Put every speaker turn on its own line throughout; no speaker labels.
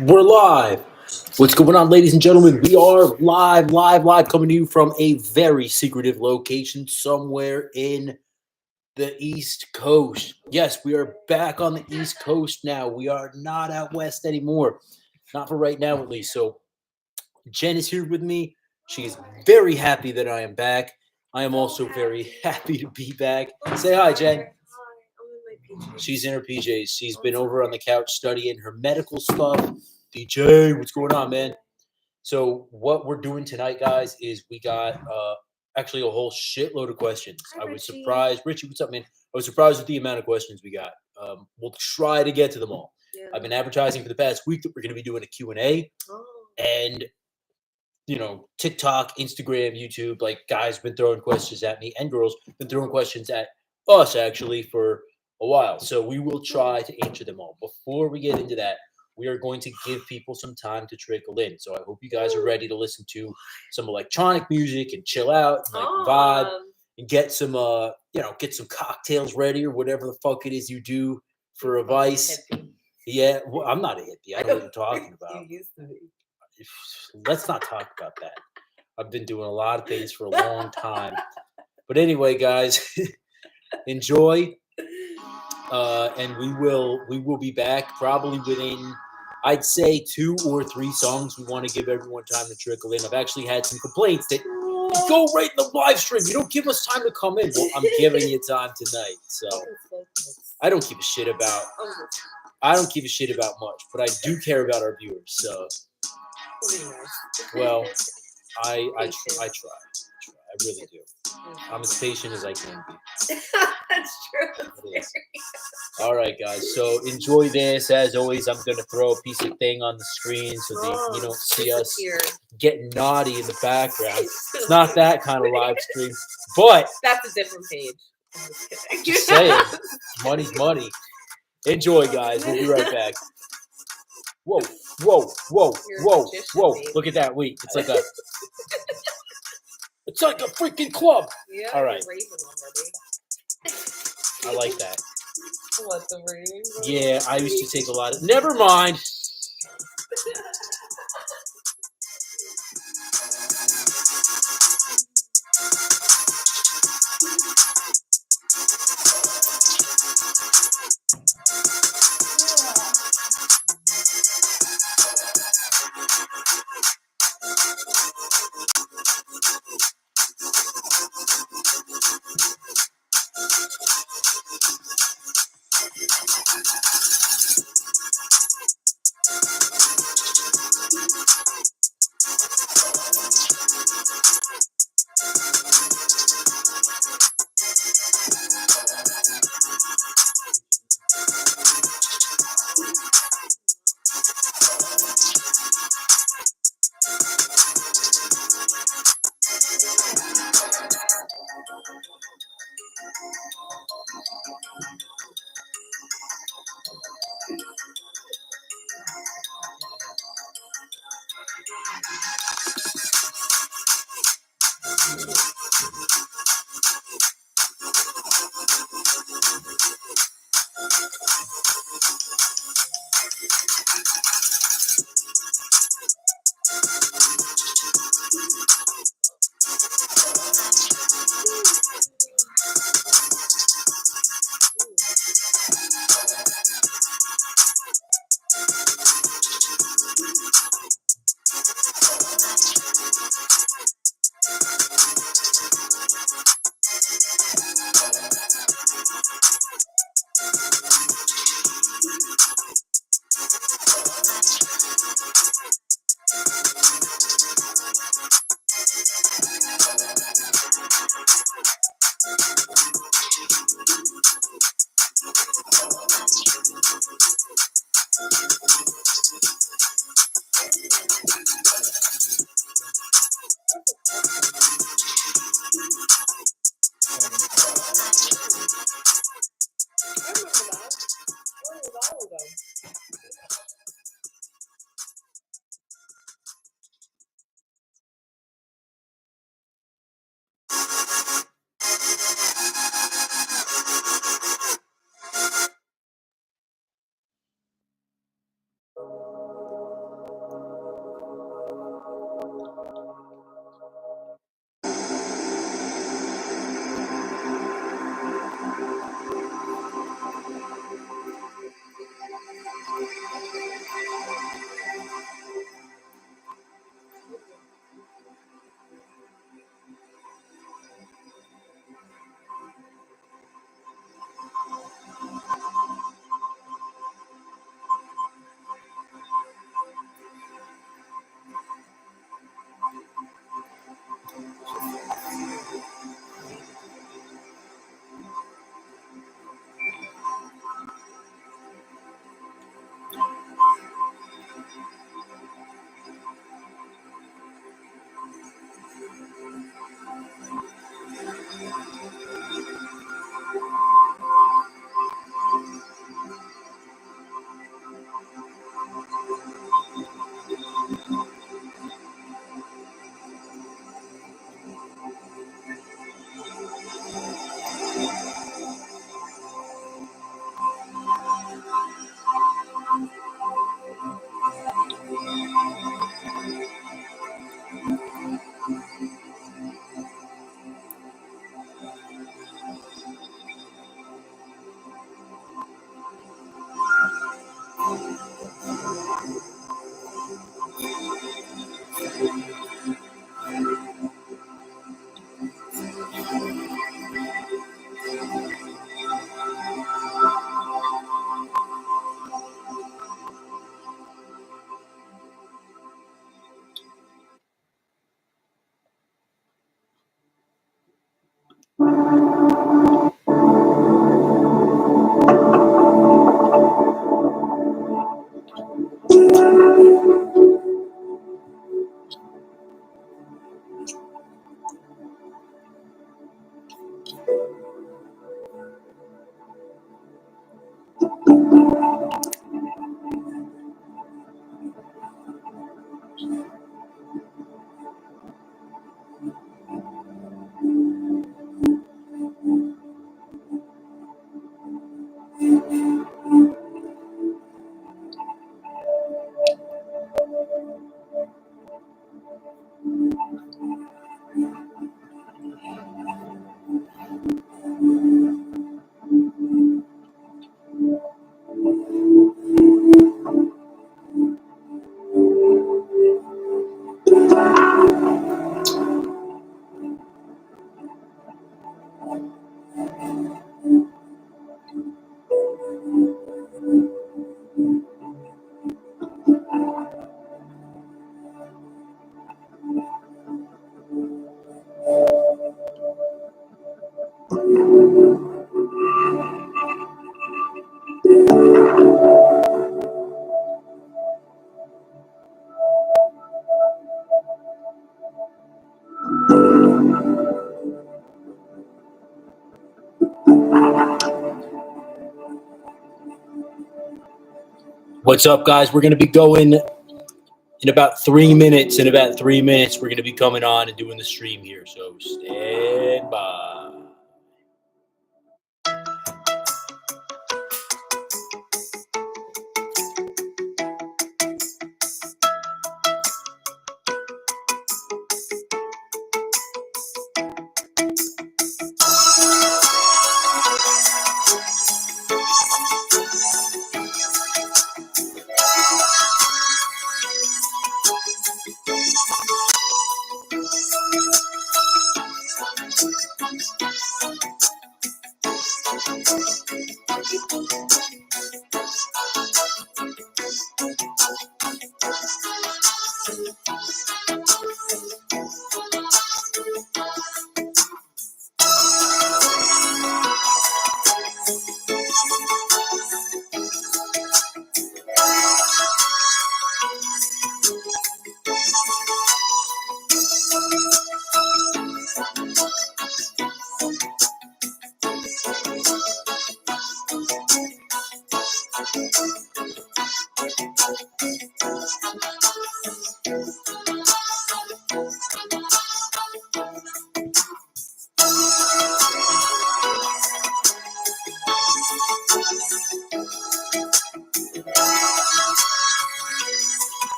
We're live. What's going on, ladies and gentlemen? We are live, coming to you from a very secretive location somewhere in the East Coast. Yes, we are back on the East Coast now. We are not out west anymore. Not for right now, at least. So, Jen is here with me. She is very happy that I am back. I am also very happy to be back. Say hi, Jen. She's in her PJs. She's been over on the couch studying her medical stuff. DJ, what's going on, man? So what we're doing tonight, guys, is we got actually a whole shitload of questions.
Hi,
I was
Richie.
surprised. Richie, what's up, man? I was surprised with the amount of questions we got. We'll try to get to them all.
Yeah.
I've been advertising for the past week that we're going to be doing a Q&A.
Oh.
And, you know, TikTok, Instagram, YouTube, like guys been throwing questions at me and girls been throwing questions at us, actually, for a while. So we will try to answer them all. Before we get into that, we are going to give people some time to trickle in. So I hope you guys are ready to listen to some electronic music and chill out and like vibe and get some get some cocktails ready or whatever the fuck it is you do for a vice. Yeah, well, I'm not a hippie. I don't know what you're talking about.
You used to be.
Let's not talk about that. I've been doing a lot of things for a long time. But anyway, guys, enjoy. And we will be back probably within, I'd say, 2 or 3 songs. We want to give everyone time to trickle in. I've actually had some complaints that you go right in the live stream. You don't give us time to come in. Well, I'm giving you time tonight. So I don't give a shit about much, but I do care about our viewers. So well, I try. I really do. I'm as patient as I can be.
That's true.
All right, guys. So enjoy this. As always, I'm going to throw a piece of thing on the screen so that you don't see us getting naughty in the background. It's not that kind of live stream, but
that's a different page.
Just saying, money's money. Enjoy, guys. We'll be right back. Whoa, whoa, whoa, whoa, whoa! Look at that. Wait, it's like a. It's like a freaking club.
Yeah,
all right.
I
like that.
What, the raving?
Yeah, I used to take a lot of. Never mind. What's up, guys? We're going to be going in about 3 minutes. In about 3 minutes, we're going to be coming on and doing the stream here. So stand by.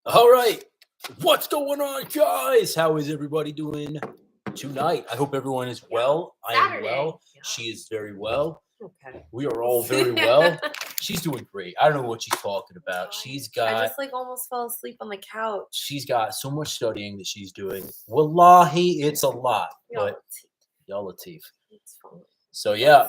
All right. What's going on, guys? How is everybody doing tonight? I hope everyone is well. I am
Saturday.
well.
Yeah.
She is very well.
Okay.
We are all very well. She's doing great. I don't know what she's talking about. She's
I
got
just almost fell asleep on the couch.
she's got so much studying that she's doing. Wallahi, it's a lot. But y'all Latif.
It's fine.
So yeah,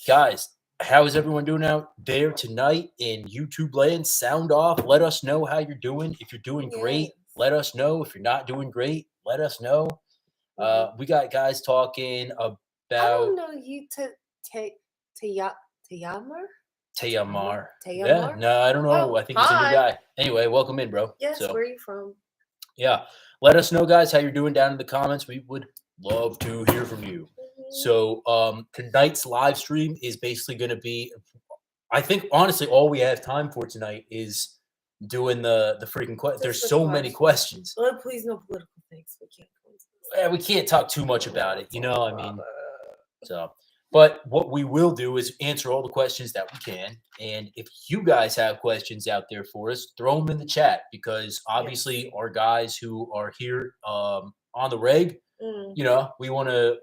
guys, how is everyone doing out there tonight in YouTube land? Sound off. Let us know how you're doing. If you're doing great, let us know. If you're not doing great, let us know. We got guys talking
I
about
don't know you Tayamar?
Tayamar. Yeah,
Tayamar?
no, I don't know.
Oh,
I think he's a new
hi.
guy. Anyway, welcome in, bro.
Yes,
So,
where are you from?
yeah, let us know, guys, how you're doing down in the comments. We would love to hear from you. So tonight's live stream is basically going to be, I think, honestly, all we have time for tonight is doing the freaking questions. There's so many questions.
Oh, please, no political things. We can't.
We can't talk too much about it, you know. I mean, so. But what we will do is answer all the questions that we can, and if you guys have questions out there for us, throw them in the chat because obviously our guys who are here on the reg. You know, we want to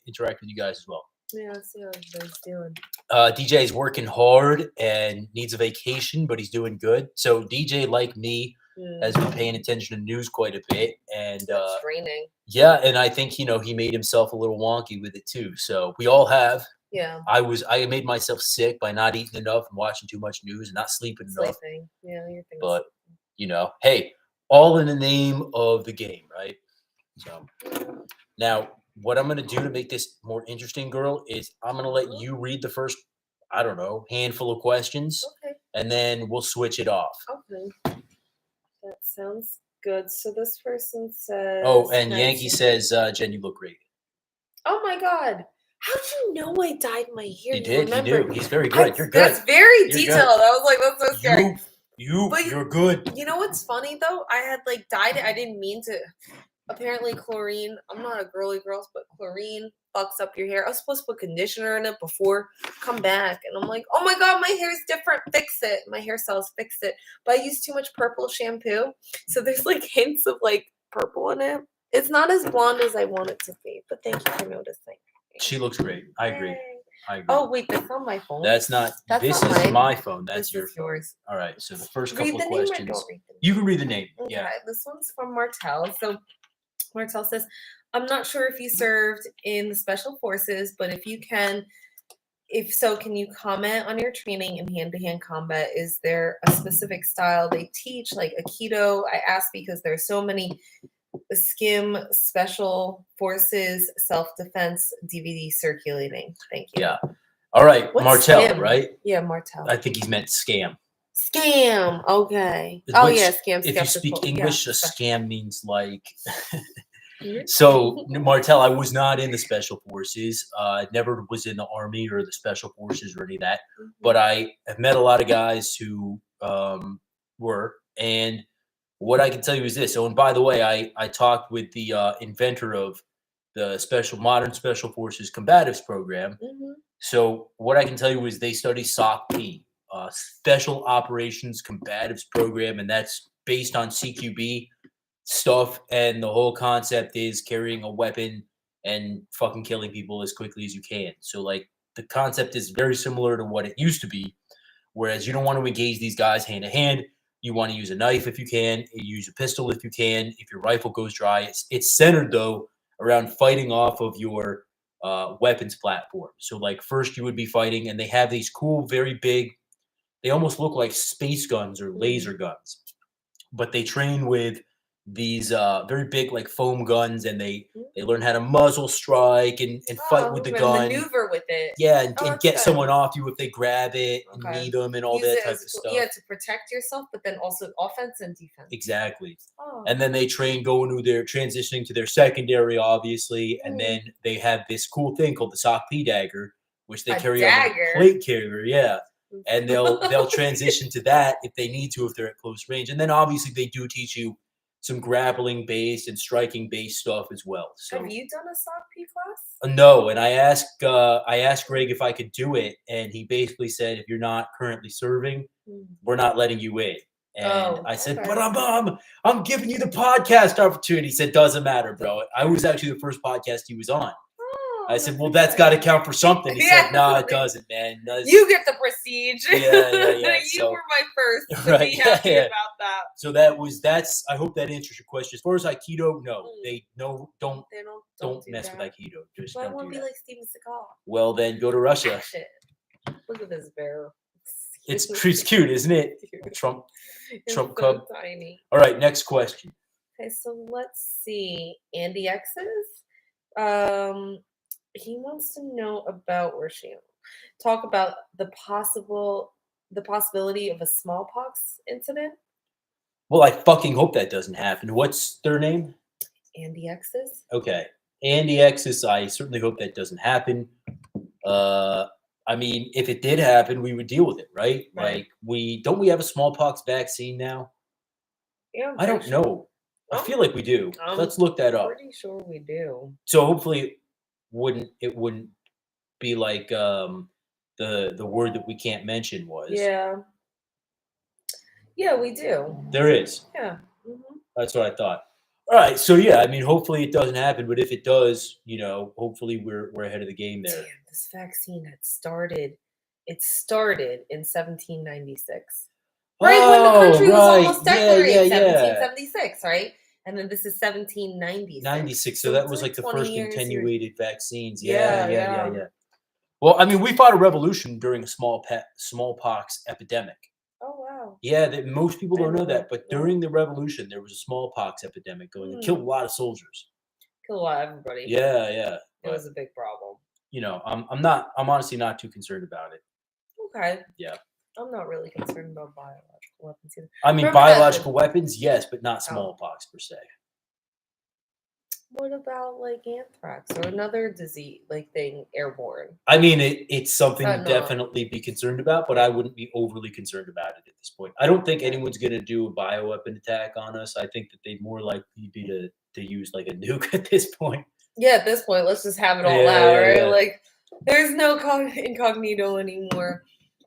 interact with you guys as well.
Yeah, let's see how everybody's doing.
DJ is working hard and needs a vacation, but he's doing good. So DJ, like me, has been paying attention to news quite a bit, and
draining.
Yeah, and I think he made himself a little wonky with it too. So we all have.
Yeah.
I made myself sick by not eating enough and watching too much news and not sleeping enough.
Yeah, you're thinking.
But hey, all in the name of the game, right? So now, what I'm going to do to make this more interesting, girl, is I'm going to let you read the first, I don't know, handful of questions, and then we'll switch it off.
Okay. That sounds good. So this person says.
Oh, and Yankee says, Jen, you look great.
Oh my God. How'd you know I dyed my hair?
You did. You do. He's very good. You're good.
That's very detailed. I was like, that's so scary.
You're good.
You know what's funny though? I had dyed it. I didn't mean to. Apparently chlorine, I'm not a girly girl, but chlorine fucks up your hair. I was supposed to put conditioner in it before come back. And I'm like, oh my God, my hair's different. Fix it. My hair cells fixed it. But I used too much purple shampoo. So there's hints of purple in it. It's not as blonde as I want it to be. But thank you for noticing.
She looks great. I agree.
Oh, wait, that's not my phone.
This is my phone. That's
yours.
All right. So the first couple of questions. You can read the name.
Okay,
yeah.
This one's from Martel. So Martel says, I'm not sure if you served in the Special Forces, but if you can, if so, can you comment on your training in hand-to-hand combat? Is there a specific style they teach, like Aikido? I ask because there's so many SCIM Special Forces self-defense DVD circulating. Thank you.
Yeah. All right.
What's
Martel,
SCIM?
right?
Yeah, Martel.
I think he's meant scam.
Scam. Okay.
Which,
scam.
If you speak English, a scam means
Mm-hmm.
So, Martel, I was not in the Special Forces. Never was in the Army or the Special Forces or any of that. Mm-hmm. But I have met a lot of guys who were. And what I can tell you is this. Oh, and by the way, I talked with the inventor of the Modern Special Forces Combatives program. Mm-hmm. So what I can tell you is they study SOCP, Special Operations Combatives program, and that's based on CQB stuff. And the whole concept is carrying a weapon and fucking killing people as quickly as you can. So the concept is very similar to what it used to be, whereas you don't want to engage these guys hand to hand. You want to use a knife if you can. You use a pistol if you can. If your rifle goes dry, it's centered though around fighting off of your weapons platform. So first you would be fighting, and they have these cool, very big. They almost look like space guns or laser guns, but they train with these very big foam guns, and they learn how to muzzle strike and fight with the gun,
maneuver with it,
and get someone off you if they grab it and need them and all that type of stuff.
Yeah, to protect yourself, but then also offense and defense.
Exactly. And then they train transitioning to their secondary, obviously, and then they have this cool thing called the SOCP dagger, which they carry on a plate carrier, and they'll transition to that if they need to, if they're at close range. And then obviously they do teach you some grappling based and striking based stuff as well. So
have you done a SOCP class?
No, and I asked Greg if I could do it, and he basically said if you're not currently serving, we're not letting you in. And I said,
okay.
but I'm giving you the podcast opportunity. He said, doesn't matter, bro. I was actually the first podcast he was on.
Oh,
I said, well, that's got to count for something. He said, no, it doesn't, man.
You get the prestige.
Yeah.
You were my first to
Right,
be happy
yeah.
about that.
So that's. I hope that answers your question. As far as Aikido, no, don't
do
mess
that.
with Aikido. Just
But I
don't
want to
do
be
that.
like Steven Seagal.
Well, then go to Russia.
Shit. Look at this bear.
It's cute, isn't it? Trump
It's
cub.
so tiny.
All right, next question.
Okay, so let's see. Andy X's. He wants to know about talk about the possibility of a smallpox incident.
Well, I fucking hope that doesn't happen. What's their name?
Andy X's.
Okay, Andy X's. I certainly hope that doesn't happen. I mean, if it did happen, we would deal with it, right? Like we have a smallpox vaccine now.
Yeah,
I don't know. I feel like we do. Let's look that up.
Pretty sure we do.
So hopefully, it wouldn't be like the word that we can't mention was.
Yeah. Yeah, we do.
There is.
Yeah. Mm-hmm.
That's what I thought. All right, so yeah, I mean, hopefully it doesn't happen, but if it does, hopefully we're ahead of the game there.
Damn, this vaccine had started. It started in 1796. Right when the country was almost declared, 1776, right? And then this is 1796.
96, so that was like the first attenuated vaccines.
Yeah.
Well, I mean, we fought a revolution during a smallpox epidemic.
Oh, wow.
Yeah, most people don't know that, but during the revolution, there was a smallpox epidemic going and killed a lot of soldiers.
Killed a lot of everybody.
Yeah.
It was a big problem.
I'm honestly not too concerned about it.
Okay.
Yeah.
I'm not really concerned about biological weapons either.
I mean, biological weapons, yes, but not smallpox per se.
What about like anthrax or another disease, thing airborne?
I mean, it's something to definitely be concerned about, but I wouldn't be overly concerned about it at this point. I don't think anyone's going to do a bioweapon attack on us. I think that they'd more likely be to use like a nuke at this point. Yeah,
at this point, let's just have it all out, right? Yeah. Like, there's no incognito anymore.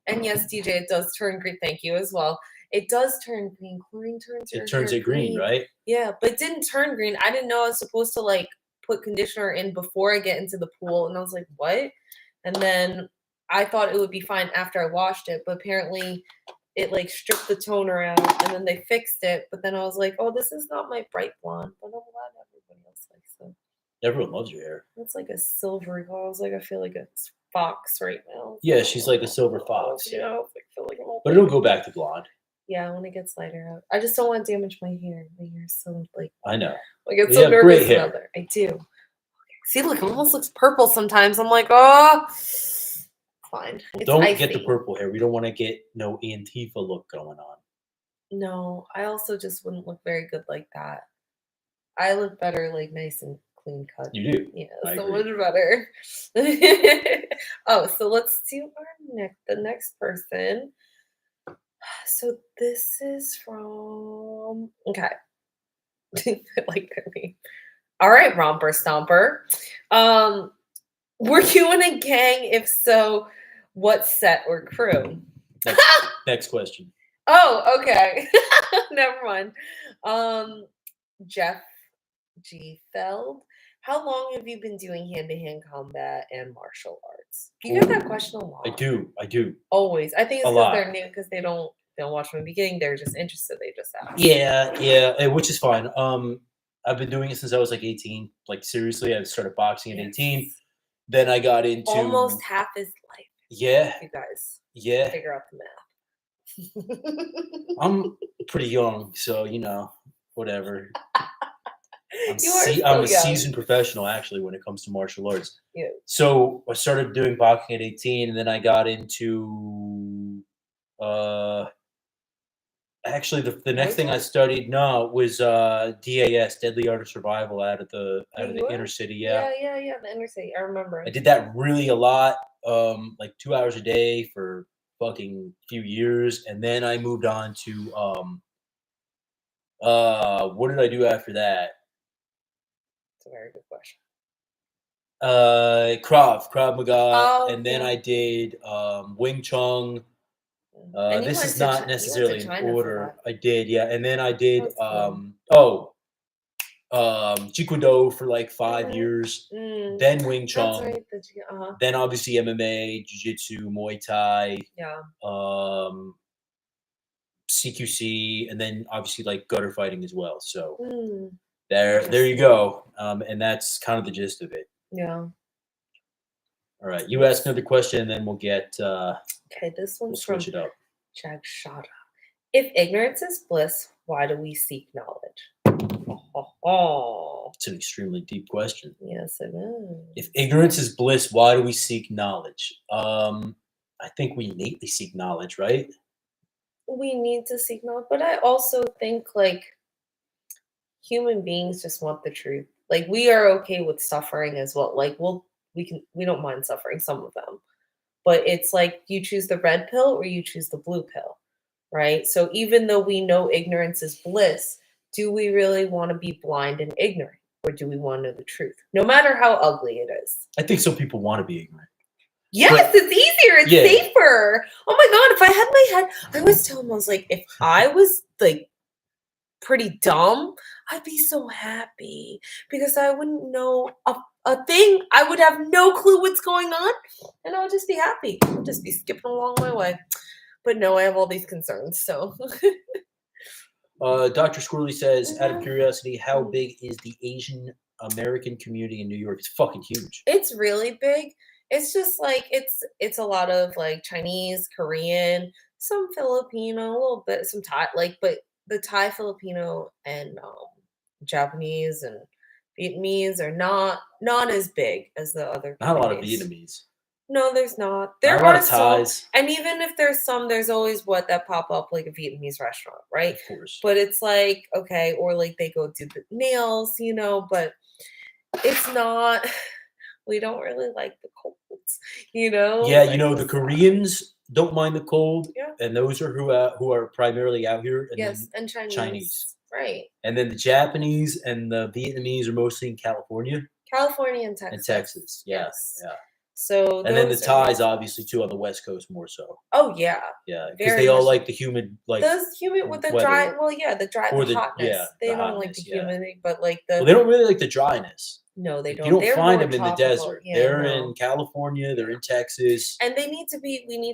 And yes, DJ, it does turn green. Thank you as well. It does turn green. Chlorine turns
it green, right?
Yeah, but it didn't turn green. I didn't know I was supposed to put conditioner in before I get into the pool, and I was like, what? And then I thought it would be fine after I washed it, but apparently it stripped the toner out, and then they fixed it. But then I was like, oh, this is not my bright blonde, but I'm glad everybody else likes it.
Everyone loves your hair.
It's like a silvery color. I was like, I feel like a fox right now.
Yeah, she's like a silver fox.
Yeah, I feel like
but it'll go back to blonde.
Yeah, when it gets lighter out. I just don't want to damage my hair. My hair's so
I know.
I get so nervous about it. I do. See, look, it almost looks purple sometimes. I'm like, oh, fine.
Don't get the purple hair. We don't want to get no Antifa look going on.
No, I also just wouldn't look very good like that. I look better nice and clean cut.
You do.
Yeah, so much better. Oh, so let's do the next person. So this is from okay. I like their name. All right, Romper Stomper. Were you in a gang? If so, what set or crew?
Next question.
Oh, okay. Never mind. Jeff G. Feld. How long have you been doing hand-to-hand combat and martial arts? You get that question a lot.
I do.
Always. I think it's because they're new, because they don't watch from the beginning. They're just interested. They just ask.
Yeah, which is fine. I've been doing it since I was 18. Seriously, I started boxing at 18. Then I got into
almost half his life.
Yeah.
You guys.
Yeah.
Figure out the
math. I'm pretty young, so whatever. I'm a seasoned professional, actually, when it comes to martial arts.
Yeah.
So I started doing boxing at 18, and then I got into actually the next thing I studied was DAS, Deadly Art of Survival, out of the inner city.
Yeah, the inner city. I remember.
I did that really a lot, 2 hours a day for fucking few years, and then I moved on to what did I do after that?
That's a very good question.
Krav Maga, and then I did Wing Chun,
And you
This
went
is
to
not
you went to
necessarily in
China for
order. I did, yeah, and then I did
cool.
Taekwondo for like 5
Mhm.
years,
Mm,
then Wing
that's
Chun,
right.
then obviously MMA, Jiu-Jitsu, Muay Thai,
Yeah.
um, CQC, and then obviously like gutter fighting as well. So
Mm,
there you
interesting.
go, and that's kind of the gist of it.
Yeah.
All right, you ask another question, and then we'll get
Okay, this
we'll
one's from
switch it up.
Jagshada. If ignorance is bliss, why do we seek knowledge? Oh,
It's an extremely deep question.
yes, it is.
If ignorance is bliss, why do we seek knowledge? I think we innately seek knowledge, right?
We need to seek knowledge, but I also think like human beings just want the truth. Like we are okay with suffering as well. Like we don't mind suffering, some of them. But it's like you choose the red pill or you choose the blue pill, right? So even though we know ignorance is bliss, do we really want to be blind and ignorant? Or do we want to know the truth? No matter how ugly it is.
I think some people want to be ignorant.
Yes,
But-
it's easier. It's
Yeah.
safer. Oh my God. If I had my head, I always tell him, I was like, if I was like pretty dumb, I'd be so happy because I wouldn't know a thing. I would have no clue what's going on and I would just be happy. I'd just be skipping along my way. But no, I have all these concerns. So
Dr. Squirrely says, out of
Mhm.
curiosity, how
Mhm.
big is the Asian American community in New York? It's fucking huge.
it's really big. It's just like it's a lot of like Chinese, Korean, some Filipino, a little bit, some Thai, like but the Thai, Filipino, and Japanese and Vietnamese are not as big as the other
Not a lot of
communities.
Vietnamese.
No, there's not.
Not
There
a lot
are
of
some,
Thais,
and even if there's some, there's always what that pop up like a Vietnamese restaurant, right?
of course.
But it's like okay, or like they go do the nails, but it's not. We don't really like the colds,
Yeah,
like
the
the sun.
Koreans don't mind the cold,
Yeah.
and those are who are primarily out here, and
Yes,
then
and Chinese.
Chinese.
Right.
And then the Japanese and the Vietnamese are mostly in California
California and
and
Texas.
Texas. Yeah,
Yes.
yeah.
So
And then the
those are
Thais,
the-
obviously, too, on the West Coast more so.
Oh yeah.
Yeah, because
Very
they all
much
like the humid, like
those humid with the
weather.
dry. Well, yeah, the dry,
Or
the
the-
hotness.
yeah,
They
the
don't like
hotness,
the
yeah.
humidity, but like
Well, they don't really like the dryness.
No, they
Like,
don't.
you don't
They're
find
more
them in the
tropical.
desert.
Yeah,
They're
no.
in California. They're
Yeah.
in Texas.
And we need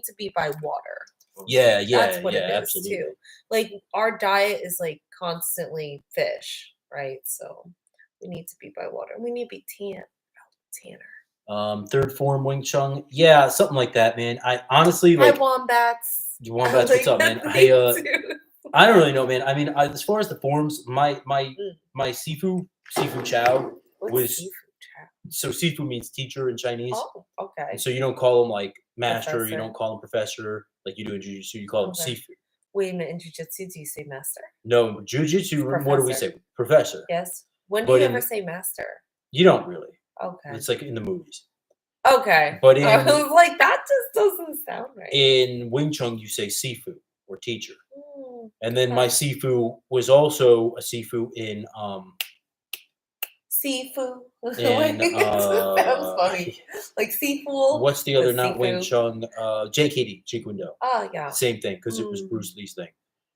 to be by water.
Yeah,
That's what it is
absolutely.
too. Like our diet is like constantly fish, right? So we need to be by water. We need to be tanner.
Third form Wing Chun. Yeah, something like that, man. I honestly
Hi
like
wombats.
you wombats. What's up, man?
Me too.
I don't really know, man. I mean, as far as the forms, my
Mm.
Sifu Chow
What's
was
seafood chat?
so Sifu means teacher in Chinese.
Oh, okay.
And so you don't call him like master, you
Professor.
don't call him professor like you do in Jiu-Jitsu, you call him
Okay.
Sifu.
Wait a minute, in jiu-jitsu, do you say master?
No, Jiu-Jitsu, what do we
Professor.
say? Professor.
Yes. When do
But
you
in-
ever say master?
You don't really.
Okay.
It's like in the movies.
Okay.
But
I
in
was like, that just doesn't sound right.
in Wing Chun you say Sifu or teacher.
Mm,
And then my Sifu was also a Sifu in
Seafood.
in
It just sounds funny. Like seafood.
what's the other
But
not Wing
Sifu.
Chun? JKD, Jeet Kune Do.
Oh yeah.
Same thing because it was
Mm.
Bruce Lee's thing.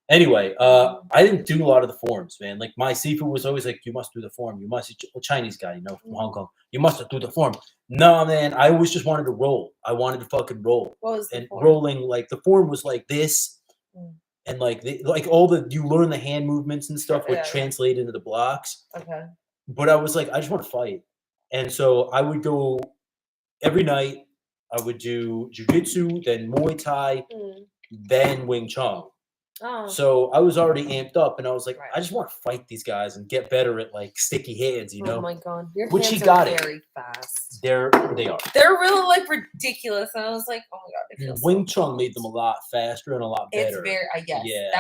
Anyway,
Mhm.
I didn't do a lot of the forms, man. Like my Sifu was always like, you must do the form. You must, a Chinese guy, from Hong Kong. You must do the form. No, man, I always just wanted to roll. I wanted to fucking roll.
What was the
And
form?
rolling, like the form was like this,
Mm.
and like all the you learn the hand movements and stuff would
Yeah.
translate into the blocks.
Okay.
But I was like, I just want to fight, and so I would go every night. I would do jujitsu, then Muay Thai,
Mm.
then Wing Chun.
Oh.
So I was already amped up, and I was like,
Right.
I just want to fight these guys and get better at like sticky hands, you know.
Oh my god, your
Which
hands
he
are
got it.
very fast.
They are.
They're really like ridiculous, and I was like, oh my god, it feels
Wing
so
Chun made them a lot faster and a lot
It's
better.
very yes.
Yeah,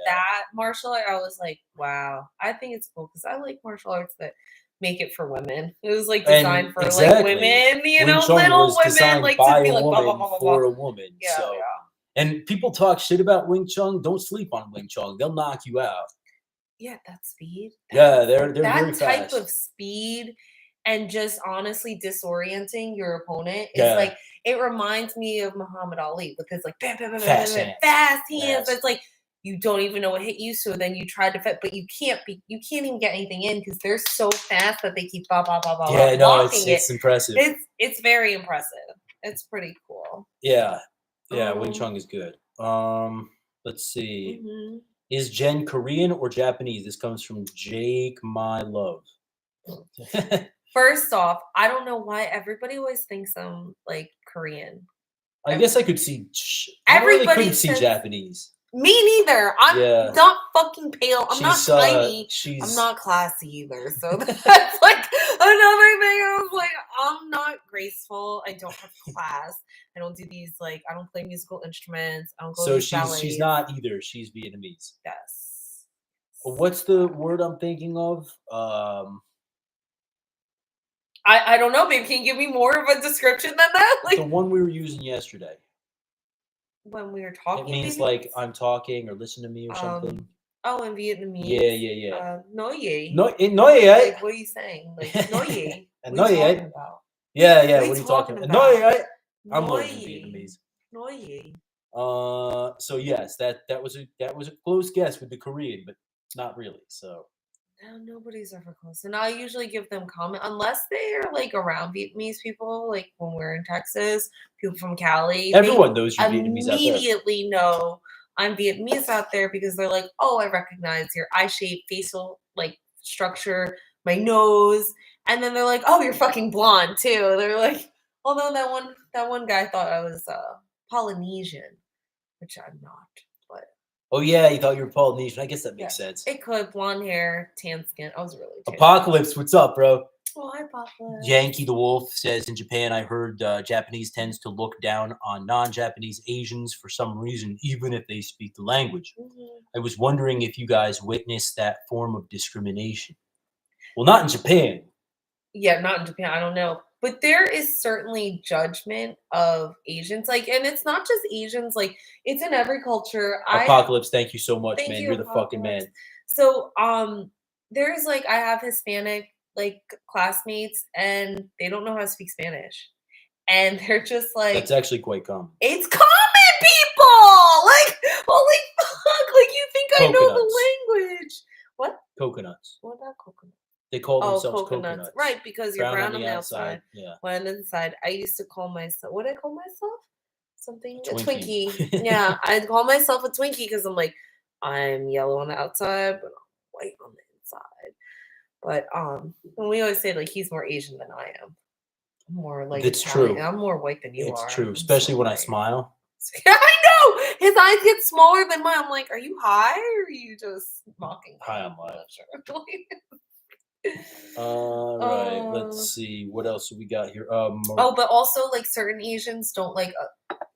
That martial art, I was like, wow. I think it's cool because I like martial arts that make it for women. It was like designed for like
exactly.
women,
Wing Chun
little
was
women,
designed
like
by
to be
a
like blah,
woman
blah, blah, blah,
for
blah.
a woman.
Yeah,
so.
yeah.
And people talk shit about Wing Chun. Don't sleep on Wing Chun. They'll knock you out.
Yeah, that speed.
Yeah, they're
That
very
type
fast.
of speed and just honestly disorienting your opponent is
Yeah.
like, it reminds me of Muhammad Ali with his like bam, bam, bam,
Fast
bam,
hands.
fast hands.
Fast.
It's like you don't even know what hit you, so then you try to fit, but you can't even get anything in because they're so fast that they keep
Yeah, no,
blocking
it's impressive.
It's very impressive. It's pretty cool.
Yeah. Wing Chun is good. Let's see.
Mm-hmm.
Is Jen Korean or Japanese? This comes from Jake My Love.
First off, I don't know why everybody always thinks I'm like Korean.
I guess I could see.
Everybody
couldn't see
says-
Japanese.
Me neither. I'm not fucking pale. I'm not tiny. I'm not classy either. So that's like another thing. I was like, I'm not graceful. I don't have class. I don't do these like. I don't play musical instruments. I don't go to these ballets.
She's not either. She's Vietnamese.
Yes.
What's the word I'm thinking of?
I don't know, babe. Can you give me more of a description than that? Like
the one we were using yesterday.
When we were talking,
it means like I'm talking or listen to me or something.
Oh, in Vietnamese.
Yeah.
No ye.
No ye.
Like, what are you saying? Like no ye.
No ye.
About?
Yeah.
What
are you talking about? No ye. I'm learning Vietnamese.
No ye.
So yes, that was a close guess with the Korean, but not really. So.
No, nobody's ever close. And I usually give them comment unless they're like around Vietnamese people, like when we're in Texas, people from Cali.
Everyone knows you're Vietnamese out there.
Immediately know I'm Vietnamese out there because they're like, oh, I recognize your eye shape, facial like structure, my nose, and then they're like, oh, you're fucking blonde too. They're like, although that one guy thought I was Polynesian, which I'm not.
Oh yeah, you thought you were Polynesian. I guess that makes sense.
It could. Blonde hair, tan skin. I was really tan.
Apocalypse, what's up, bro?
Oh, hi, Apocalypse.
Yankee the Wolf says, in Japan, I heard Japanese tends to look down on non-Japanese Asians for some reason, even if they speak the language.
Mm-hmm.
I was wondering if you guys witnessed that form of discrimination. Well, not in Japan.
Yeah, not in Japan. I don't know. But there is certainly judgment of Asians. Like, and it's not just Asians. Like, it's in every culture.
Apocalypse, thank you so much, man.
You,
You're the fucking man.
So, there's like, I have Hispanic like classmates, and they don't know how to speak Spanish, and they're just like,
that's actually quite common.
It's common, people. Like, holy fuck! Like, you think I know the language? What?
Coconuts.
What about coconuts?
They call themselves coconuts.
Right, because you're brown on the outside.
Yeah.
White on the inside. I used to call myself, what did I call myself? Something?
A
Twinkie. Yeah, I'd call myself a Twinkie because I'm like, I'm yellow on the outside, but I'm white on the inside. But and we always say like he's more Asian than I am. I'm more like
it's
Italian.
true.
I'm more white than you
are.
It's
true, especially when I smile.
I know his eyes get smaller than mine. I'm like, are you high or are you just mocking me?
High on life.
Sure.
All right, let's see what else we got here.
But also like certain Asians don't like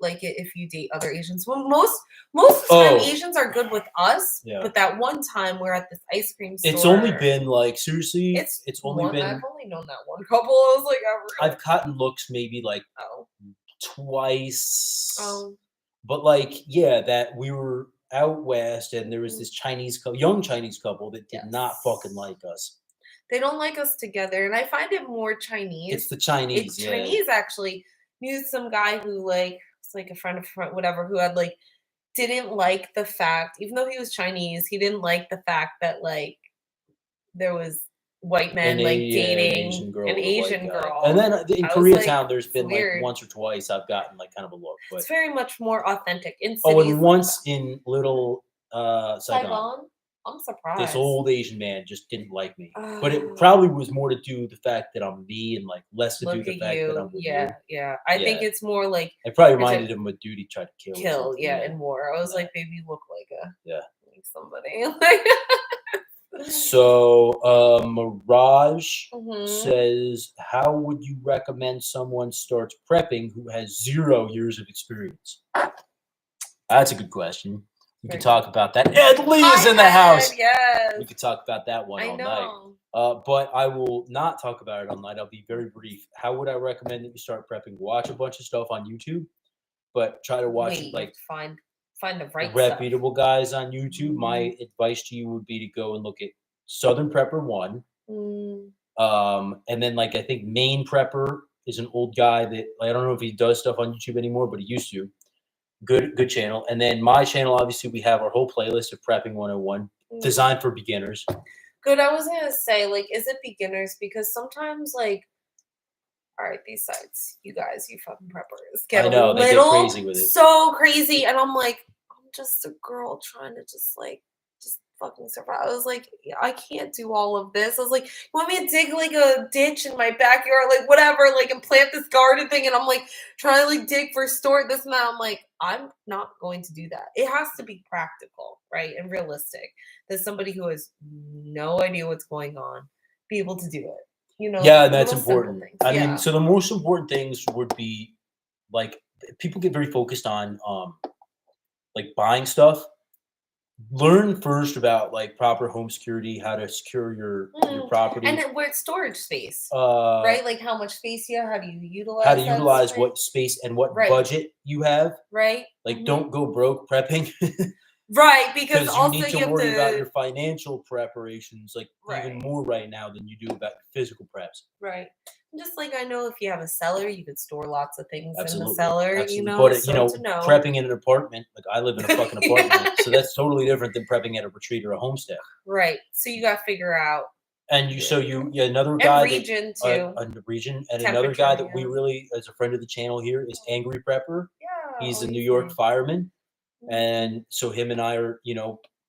it if you date other Asians. Well, most of the time Asians are good with us. Yeah. But that one time we're at this ice cream store.
It's only been like seriously. It's only been.
I've only known that one couple. I was like,
I've gotten looks maybe like twice. But like that we were out west and there was this young Chinese couple that did not fucking like us.
They don't like us together, and I find it more Chinese.
It's the Chinese.
It's Chinese actually. Knew some guy who like was like a friend of whatever who had like didn't like the fact, even though he was Chinese, he didn't like the fact that like there was white men dating an Asian girl.
And then in Koreatown, there's been like once or twice I've gotten like kind of a look. But
it's very much more authentic in cities.
Oh, and once in little Saigon.
I'm surprised.
This old Asian man just didn't like me. But it probably was more to do with the fact that I'm me and like less to do with the fact that I'm with you.
Yeah. I think it's more like
I probably reminded him what duty tried to
kill. In war. I was like, baby, you look like somebody.
So Mirage says, how would you recommend someone starts prepping who has 0 years of experience? That's a good question. We could talk about that. Ed Lee is in the house.
Yes.
We could talk about that one all night. But I will not talk about it all night. I'll be very brief. How would I recommend that you start prepping? Watch a bunch of stuff on YouTube, but try to watch like
find the right
reputable guys on YouTube. My advice to you would be to go and look at Southern Prepper 1. And then like I think Main Prepper is an old guy that I don't know if he does stuff on YouTube anymore, but he used to. Good channel. And then my channel, obviously, we have our whole playlist of Prepping 101, designed for beginners.
Good. I was gonna say, like, is it beginners? Because sometimes, like, all right, these sites, you guys, you fucking preppers, get
I know,
a
they get
little
crazy with it.
so crazy, and I'm like, I'm just a girl trying to just fucking survive. I was like, yeah, I can't do all of this. I was like, you want me to dig like a ditch in my backyard, like whatever, like and plant this garden thing, and I'm like trying to like dig for store this and that. I'm like, I'm not going to do that. It has to be practical, right, and realistic. That somebody who has no idea what's going on be able to do it. You know,
Yeah, that's
little simple
important.
things.
I
Yeah.
mean, so the most important things would be like people get very focused on like buying stuff. Learn first about like proper home security, how to secure your property,
and then where it's storage space,
right?
right? Like how much space you have, how do you utilize
How to
that
utilize
space?
what space and what
Right.
budget you have,
right?
Like, don't go broke prepping.
Right, because
you
also
need to
you have
worry
to
about your financial preparations, like even
Right.
more right now than you do about physical preps.
right. Just like I know if you have a cellar, you could store lots of things in
Absolutely,
the cellar,
absolutely.
you know.
But
so to know.
prepping in an apartment, like I live in a fucking apartment, so that's totally different than prepping at a retreat or a homestead.
Right. So you got to figure out.
And another guy
And region too.
region, and another guy that we really, as a friend of the channel here, is Angry Prepper.
Yeah.
He's a New York fireman, and so him and I are,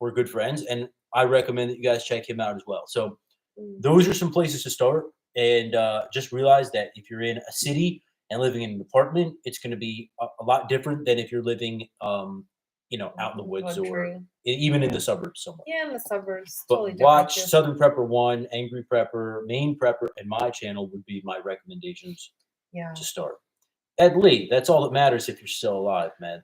we're good friends, and I recommend that you guys check him out as well. So those are some places to start, and just realize that if you're in a city and living in an apartment, it's going to be a lot different than if you're living, out in the woods or even in the suburbs somewhere.
Yeah, in the suburbs.
But
Totally
watch
different.
Southern Prepper 1, Angry Prepper, Main Prepper, and my channel would be my recommendations to start. Ed Lee, that's all that matters if you're still alive, man.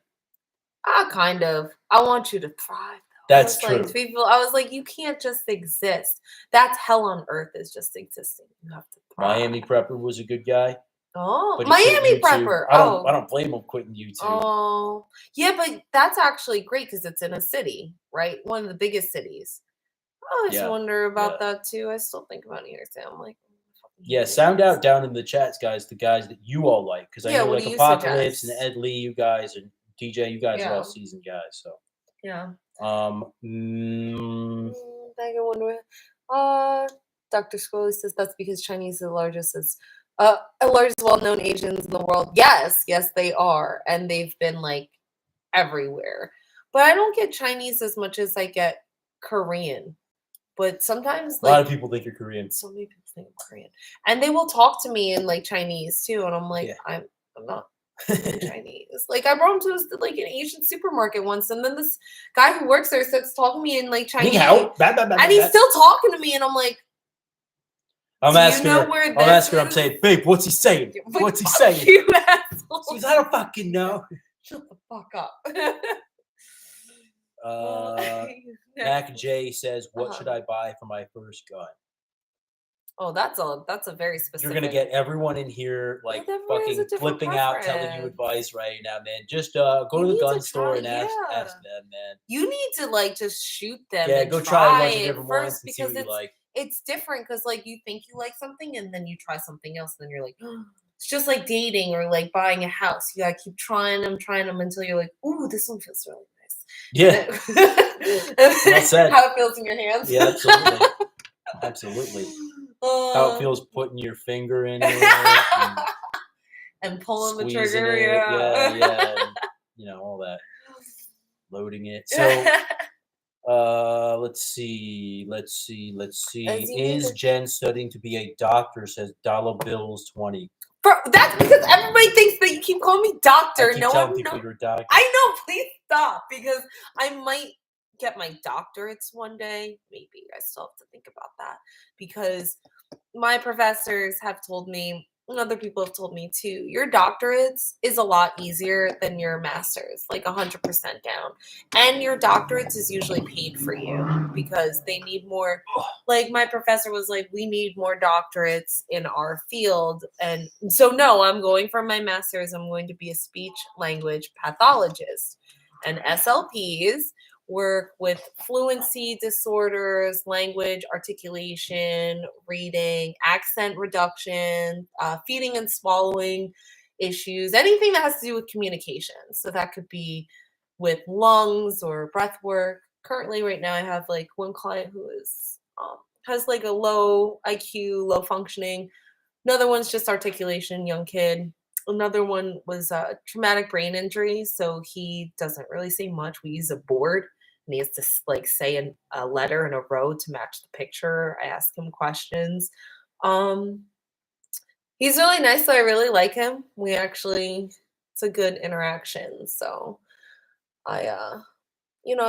Kind of. I want you to thrive.
That's true.
Like, people, I was like, you can't just exist. That's hell on earth is just existing. You have to thrive.
Miami Prepper was a good guy.
Oh, Miami Prepper.
I don't blame him quitting YouTube.
Oh, yeah, but that's actually great because it's in a city, right? One of the biggest cities. I just wonder about that too. I still think about New York City. I'm like,
sound out down in the chats, guys. The guys that you all like, because I know like Apocalypse and Ed Lee, you guys, and DJ, you guys are all seasoned guys. So
yeah.
I
wonder. Dr. Scully says that's because Chinese are the largest well-known Asians in the world. Yes, they are, and they've been like everywhere. But I don't get Chinese as much as I get Korean. But sometimes
a lot of people think you're Korean.
So many people think I'm Korean, and they will talk to me in like Chinese too, and I'm like, I'm not Chinese. Like I brought him to like an Asian supermarket once, and then this guy who works there starts talking to me in like Chinese, and he's still talking to me, and I'm like,
I'm asking her. I'm saying, babe, what's he saying? What's he saying?
You asshole.
She's, I don't fucking know.
Shut the fuck up.
Mac J says, "What should I buy for my first gun?"
Oh, that's a very specific.
You're gonna get everyone in here like fucking flipping out, telling you advice right now, man. Just go to the gun store and ask them, man.
You need to like just shoot them.
Yeah,
and
go try a bunch of different ones and
because
see what you like.
It's different because like you think you like something and then you try something else, and then you're like, oh. It's just like dating or like buying a house. You gotta keep trying them until you're like, ooh, this one feels really nice.
Yeah. That's it.
How it feels in your hands.
Yeah, absolutely. Absolutely. How it feels putting your finger in it
and pulling the trigger. Yeah.
And, all that. Loading it. So let's see. Is Jen studying to be a doctor? Says Dollar Bills 20.
That's because everybody thinks that you keep calling me doctor.
I keep telling people you're a doctor.
I know. Please stop, because I might get my doctorates one day. Maybe I still have to think about that, because my professors have told me, and other people have told me too, your doctorates is a lot easier than your master's, like 100% down. And your doctorates is usually paid for you because they need more. Like my professor was like, we need more doctorates in our field. And so no, I'm going for my master's. I'm going to be a speech language pathologist. And SLPs work with fluency disorders, language, articulation, reading, accent reduction, feeding and swallowing issues, anything that has to do with communication. So that could be with lungs or breath work. Currently, right now, I have like one client who is has like a low IQ, low functioning. Another one's just articulation, young kid. Another one was traumatic brain injury, so he doesn't really say much. We use a board, and he has to like say a letter in a row to match the picture. I ask him questions. He's really nice, so I really like him. It's a good interaction. So I, I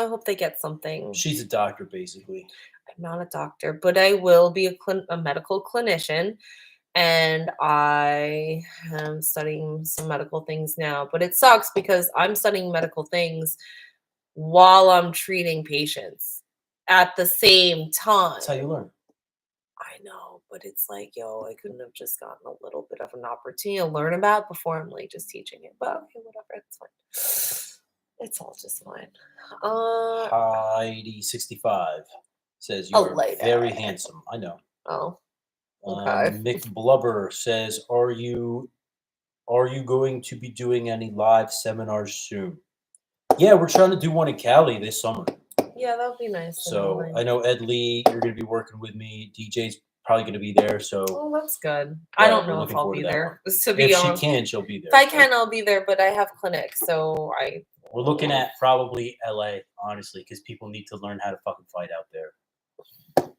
hope they get something.
She's a doctor, basically.
I'm not a doctor, but I will be a medical clinician. And I am studying some medical things now, but it sucks because I'm studying medical things while I'm treating patients at the same time.
That's how you learn.
I know, but it's like, I couldn't have just gotten a little bit of an opportunity to learn about before I'm like just teaching it. But okay, whatever, it's fine. It's all just fine.
Heidi65 says you are very handsome. I know.
Oh. Okay.
Mick Blubber says, "Are you going to be doing any live seminars soon?" Yeah, we're trying to do one in Cali this summer.
Yeah, that would be nice.
So I know Ed Lee, you're going to be working with me. DJ's probably going to be there. So
that's good. I don't know if I'll be there. To be honest,
she can, she'll be there.
If I can, I'll be there. But I have clinics, so
we're looking at probably LA, honestly, because people need to learn how to fucking fight out there.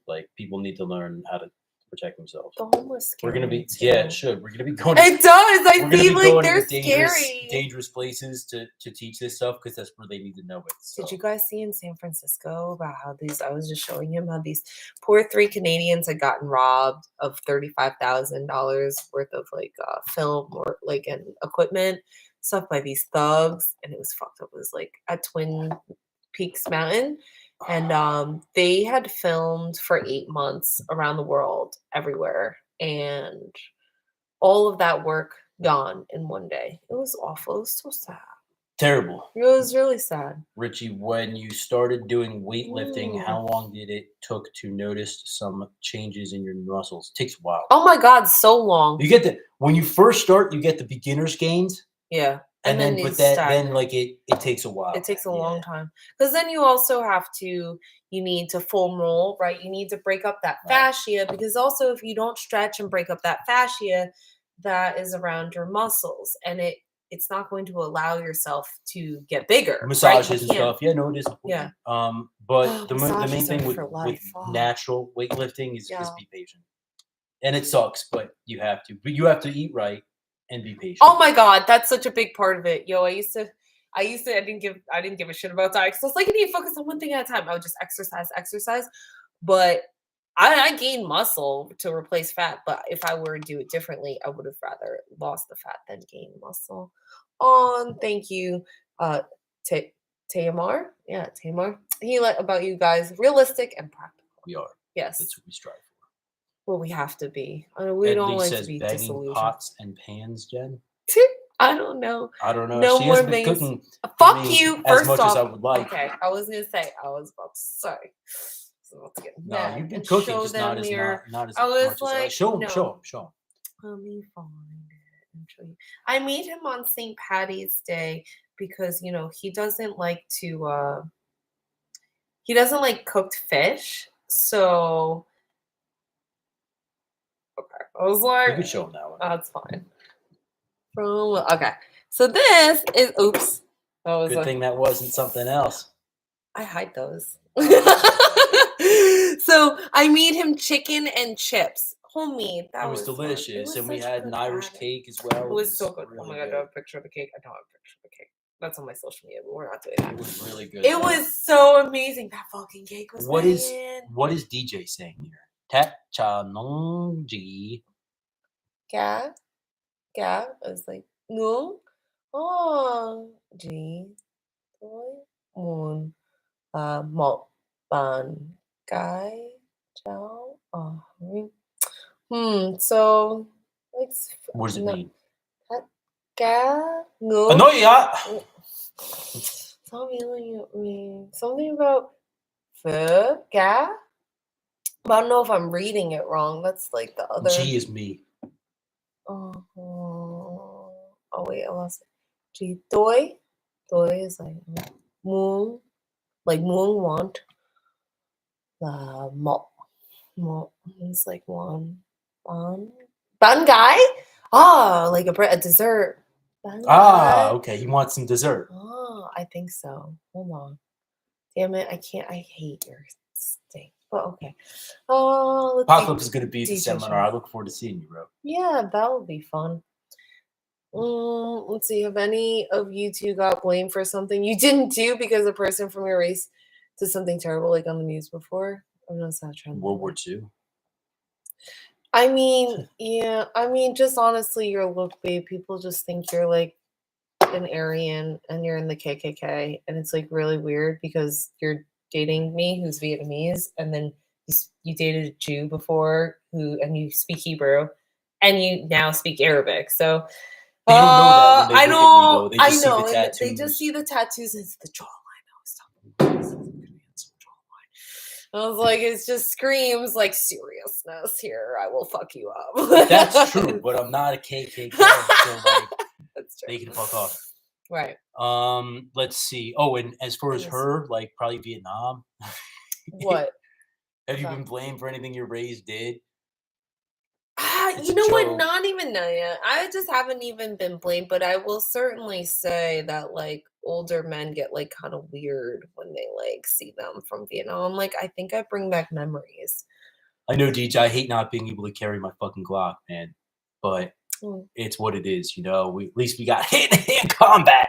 Like people need to learn how to protect themselves.
The homeless.
We're gonna be it should. We're gonna be going.
It does. I feel like they're
dangerous places to teach this stuff because that's where they need to know it. So.
Did you guys see in San Francisco about how I was just showing him how these poor 3 Canadians had gotten robbed of $35,000 worth of like film or like and equipment stuff by these thugs, and it was fucked up. It was like at Twin Peaks Mountain. And they had filmed for 8 months around the world, everywhere. And all of that work gone in one day. It was awful. It was so sad.
Terrible.
It was really sad.
Richie, when you started doing weightlifting, how long did it took to notice some changes in your muscles? It takes a while.
Oh my God, so long.
You get when you first start, you get the beginner's gains.
Yeah.
And then like it takes a while.
It takes a long time. Because then you also you need to foam roll, right? You need to break up that fascia, because also if you don't stretch and break up that fascia that is around your muscles, and it's not going to allow yourself to get bigger.
Massages and stuff. Yeah, no, it is important.
Yeah.
But the main thing with natural weightlifting is be patient. And it sucks, but you have to. But you have to eat right. And be patient.
Oh my God, that's such a big part of it. I didn't give a shit about diet because I was like, I need to focus on one thing at a time. I would just exercise. But I gained muscle to replace fat. But if I were to do it differently, I would have rather lost the fat than gained muscle. Thank you, Tamar. Yeah, Tamar. He let about you guys realistic and practical.
We are.
Yes.
That's what we strive for.
Well, we have to be. We don't like to be disillusioned.
Pots and pans, Jen.
I don't know.
No she more hasn't been cooking.
Fuck you.
As much as I would like.
Okay, I was about to say. So let's get mad.
You've been cooking, just not as much as show him.
Let me find it and show you. I made him on St. Patty's Day because he doesn't like cooked fish. So okay, I was like,
you could show him that one.
That's fine. Okay, so this is oops.
Good thing that wasn't something else.
I hide those. So I made him chicken and chips, homemade.
It was delicious, and we had an Irish cake as well.
It was so good. Really, oh my God, I have a picture of the cake. I don't have a picture of the cake. That's on my social media, but we're not doing that.
It was really good.
It was so amazing. That fucking cake was.
What is DJ saying here? Tat cha nong ji.
Ga is like no. Oh, ji. Moon. Mo. Ban. Guy. Chow. So it's.
What does it mean?
Ga. No.
No, yeah.
Stop yelling at me. Something about Fave, Ga? But I don't know if I'm reading it wrong. That's like the other.
G is me.
Oh, wait, I lost it. G. Doi. Doi is like moon. Like moon want. Mo. Mo is like one. Bun guy? Ah, like a dessert. Bun guy?
Okay. You want some dessert?
Oh, I think so. Hold on. Damn it, I can't. I hate your thing. But okay. Oh, let's
Apocalypse is going to be at the
teacher.
seminar. I look forward to seeing you, bro.
Yeah, that would be fun. Let's see. Have any of you two got blamed for something you didn't do because a person from your race did something terrible, like on the news before? I'm not trying.
World War II.
I mean, yeah. I mean, just honestly, your look, babe. People just think you're like an Aryan and you're in the KKK, and it's like really weird because you're dating me, who's Vietnamese, and then you dated a Jew before, and you speak Hebrew, and you now speak Arabic. So
they don't know that when they
I
look
know,
at me, though. They just see the
and
tattoos.
they just see the tattoos. And it's the jawline. I was like, it just screams like seriousness here. I will fuck you up.
That's true, but I'm not a KKK, so like
that's true.
they can fuck off.
Right.
Let's see. Oh, and as far as her, like probably Vietnam.
What?
Have you been blamed for anything your race did?
You know what? Not even yet. I just haven't even been blamed, but I will certainly say that like older men get like kind of weird when they like see them from Vietnam. Like I think I bring back memories.
I know, DJ. I hate not being able to carry my fucking Glock, man. But it's what it is, you know. At least we got hand-to-hand combat.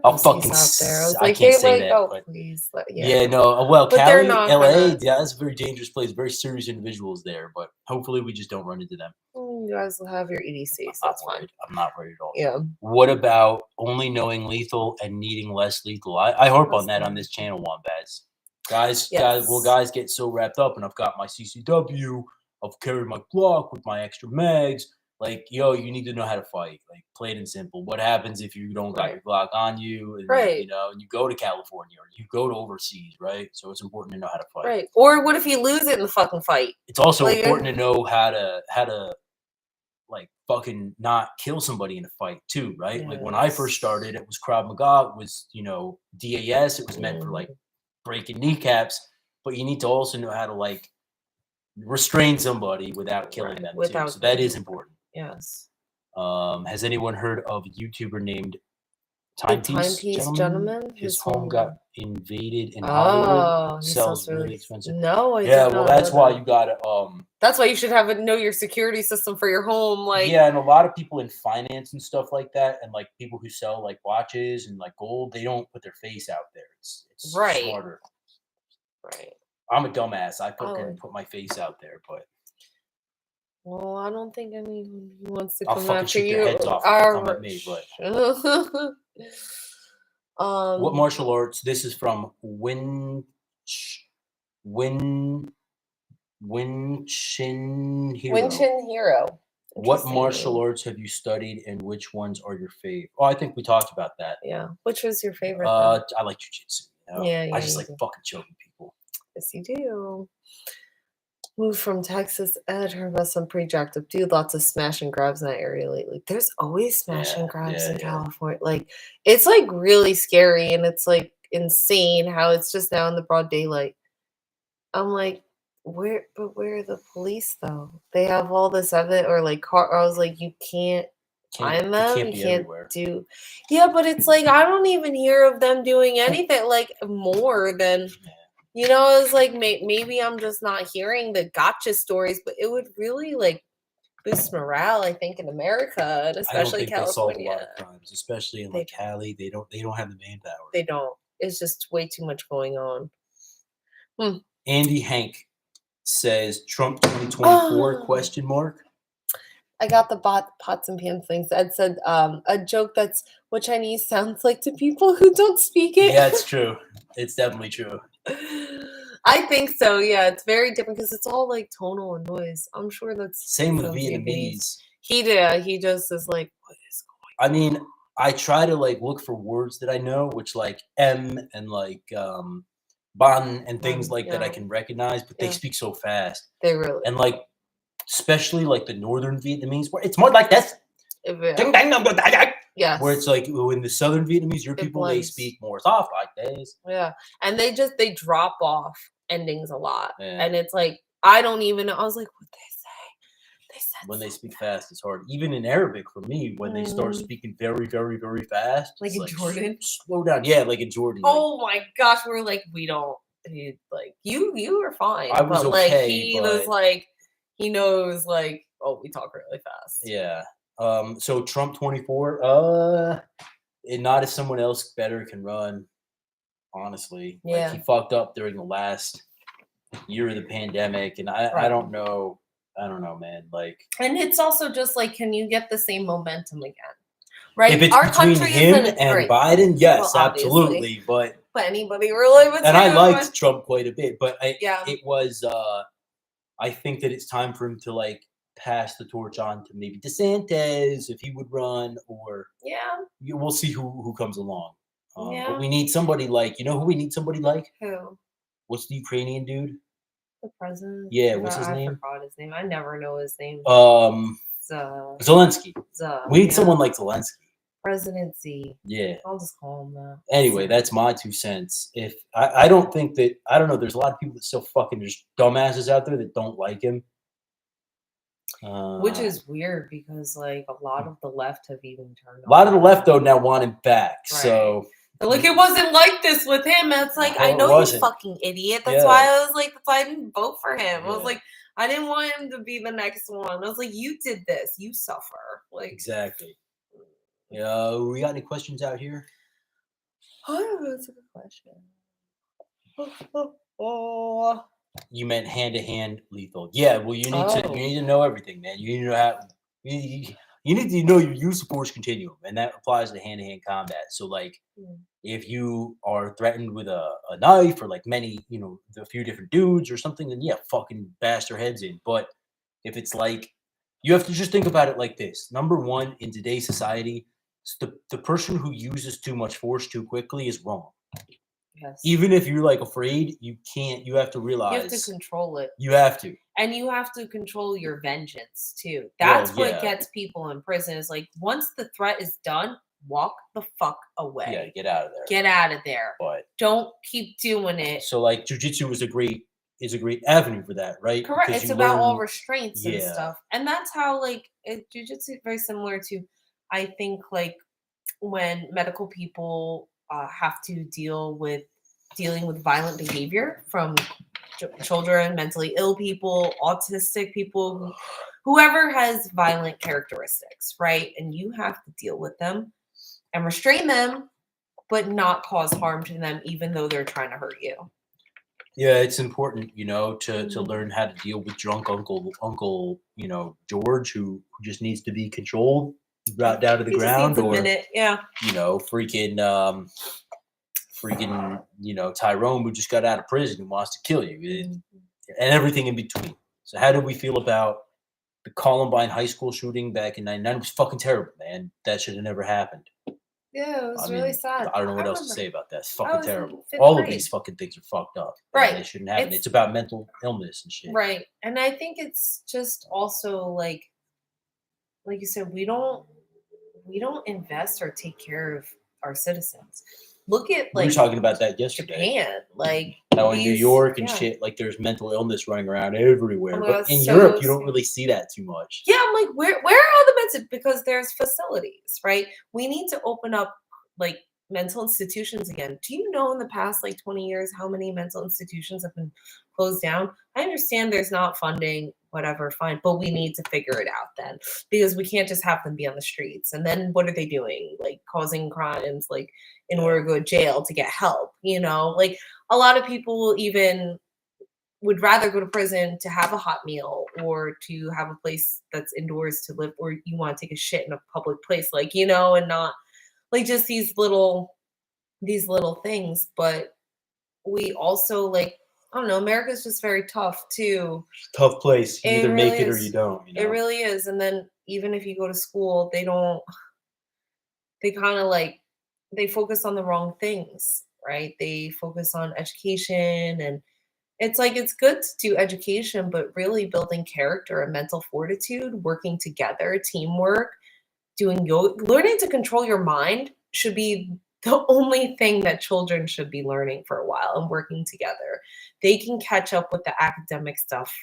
I'll fucking
out there. I was
I
like,
can't
hey,
say
like,
that.
oh,
but
please.
Yeah, no. Well,
but
Cali,
not
LA, yeah, that's a very dangerous place. Very serious individuals there, but hopefully we just don't run into them.
You guys will have your EDC, so that's fine.
I'm not worried at all.
Yeah.
What about only knowing lethal and needing less lethal? I harp on that on this channel, Wombats. Guys, guys get so wrapped up, and I've got my CCW. I've carried my Glock with my extra mags. Like, yo, you need to know how to fight. Like, plain and simple. What happens if you don't got your Glock on you? And, you know, and you go to California or you go to overseas, right? So it's important to know how to fight.
Right. Or what if you lose it in the fucking fight?
It's also important to know how to like fucking not kill somebody in a fight too, right? Yes. Like when I first started, it was Krav Maga, it was, you know, DAS. It was meant for like breaking kneecaps, but you need to also know how to like restrain somebody without killing them too. So that is important.
Yes.
Has anyone heard of a YouTuber named
Timepiece Gentleman?
His home got invaded in Hollywood. Sells really expensive.
No,
well, that's why you gotta
that's why you should know your security system for your home. Like
and a lot of people in finance and stuff like that, and like people who sell like watches and like gold, they don't put their face out there. It's smarter.
Right.
I'm a dumbass. I fucking put my face out there, but
well, I don't think anyone wants to
I'll
come
fucking
after
shoot
you.
Their heads off if they come at me, but what martial arts? This is from Winchin
Hero.
What martial arts have you studied and which ones are your favorite? Oh, I think we talked about that.
Yeah. Which was your favorite?
I like jiu-jitsu. You know?
Yeah,
I just like fucking choking people.
Yes, you do. Moved from Texas. Ed heard about some pretty jacked up dude. Lots of smash and grabs in that area lately. There's always smash and grabs in California. Like it's like really scary and it's like insane how it's just now in the broad daylight. I'm like, where are the police though? They have all this evidence or like car. I was like, you can't find them. You can't do. Yeah, but it's like I don't even hear of them doing anything like more than. You know, it's like maybe I'm just not hearing the gotcha stories, but it would really like boost morale, I think, in America and especially California.
They solve a lot of crimes, especially in like Cali. They don't have the manpower.
They don't. It's just way too much going on.
Andy Hank says Trump 2024 question mark.
I got the pots and pans things. Ed said a joke that's what Chinese sounds like to people who don't speak it.
Yeah, it's true. It's definitely true.
I think so. Yeah, it's very different because it's all like tonal and noise. I'm sure that's
same with Vietnamese.
He just is like, what is going on?
I mean, I try to like look for words that I know, which like M and like ban and things like that I
Yeah.
can recognize, but they
Yeah.
speak so fast.
They really.
And like especially like the northern Vietnamese, where it's more like this. Ding, ding, dong, dong, dong, dong.
Yes.
Where it's like when the southern Vietnamese, your
It
people, they
blends.
speak more soft like this.
Yeah. And they drop off endings a lot.
Yeah.
And it's like, I don't even know. I was like, what they say? They said
When they
something.
speak fast, it's hard. Even in Arabic, for me, when they start
Mm.
speaking very, very, very fast,
Like
it's
in Jordan?
slow down. Yeah, like in Jordan. Like,
Oh my gosh, we're like, we don't like you were fine.
I was
but like
okay,
he was
but-
like he knows like, oh, we talk really fast.
yeah. So Trump 24, and not if someone else better can run, honestly. Like
Yeah.
he fucked up during the last year of the pandemic, and I
Right.
don't know. I don't know, man. Like,
And it's also just like, can you get the same momentum again? Right?
if it's
Our
between
country
him
isn't
and
great.
Biden, yes,
Well, obviously.
absolutely. But
anybody really would
and
say
I
that
liked
one.
Trump quite a bit, but
Yeah.
it was. I think that it's time for him to like pass the torch on to maybe DeSantis if he would run, or
Yeah.
we'll see who comes along.
Yeah.
But we need somebody like, you know who we need somebody like?
Who?
What's the Ukrainian dude?
The president?
Yeah, what's his name?
I forgot his name. I never know his name.
Zelensky. We need someone like Zelensky.
Presidency.
Yeah.
I'll just call him that.
Anyway, that's my 2 cents. If I don't think that, I don't know, there's a lot of people that still fucking just dumbasses out there that don't like him.
Which is weird because like a lot of the left have even turned
a lot of the left though now want him back. Right. So
like, it wasn't like this with him. It's like,
well,
I know you fucking idiot. That's why I was like, that's why I didn't vote for him. I was like, I didn't want him to be the next one. I was like, you did this. You suffer. Like,
exactly. Yeah, we got any questions out here?
Oh, that's a good question.
You meant hand-to-hand lethal. Yeah, well, you need to know everything, man. You need to know how. You need to know your use of force continuum, and that applies to hand-to-hand combat. So, like, if you are threatened with a knife or like many, a few different dudes or something, then yeah, fucking bash their heads in. But if it's like, you have to just think about it like this. Number one, in today's society, the person who uses too much force too quickly is wrong.
Yes.
Even if you're like afraid, you can't. You have to realize
you have to control it.
You have to,
and you have to control your vengeance too. That's what gets people in prison. Is like, once the threat is done, walk the fuck away.
Yeah, get out of there.
Get out of there.
But
don't keep doing it.
So like, jujitsu is a great avenue for that, right?
Correct. It's about all restraints and stuff, and that's how like jujitsu is very similar to, I think, like when medical people have to dealing with violent behavior from children, mentally ill people, autistic people, whoever has violent characteristics, right? And you have to deal with them and restrain them, but not cause harm to them, even though they're trying to hurt you.
Yeah, it's important, to learn how to deal with drunk Uncle George, who just needs to be controlled, brought down to the ground, or freaking Tyrone, who just got out of prison and wants to kill you, and everything in between. So how do we feel about the Columbine High School shooting back in '99? It was fucking terrible, man. That should have never happened.
Yeah, it was really sad.
I don't know what else to say about that. It's fucking terrible.
All
of these fucking things are fucked up.
Right.
They shouldn't happen. It's about mental illness and shit.
Right. And I think it's just also like you said, we don't invest or take care of our citizens. Look at
we were talking about that yesterday.
Japan, like
how in New York and shit, like there's mental illness running around everywhere. But in Europe, you don't really see that too much.
Yeah, I'm like, where are the mental? Because there's facilities, right? We need to open up like mental institutions again. Do you know in the past like 20 years how many mental institutions have been closed down? I understand there's not funding, whatever, fine, but we need to figure it out then, because we can't just have them be on the streets. And then what are they doing? Like causing crimes, like in order to go to jail to get help, like a lot of people even would rather go to prison to have a hot meal or to have a place that's indoors to live, or you want to take a shit in a public place, like, and not like just these little things. But we also like, I don't know, America's just very tough too.
Tough place. You either make it or you don't.
It really is. And then even if you go to school, they don't they kind of like they focus on the wrong things, right? They focus on education, and it's like it's good to do education, but really building character and mental fortitude, working together, teamwork, doing yoga, learning to control your mind should be the only thing that children should be learning for a while, and working together. They can catch up with the academic stuff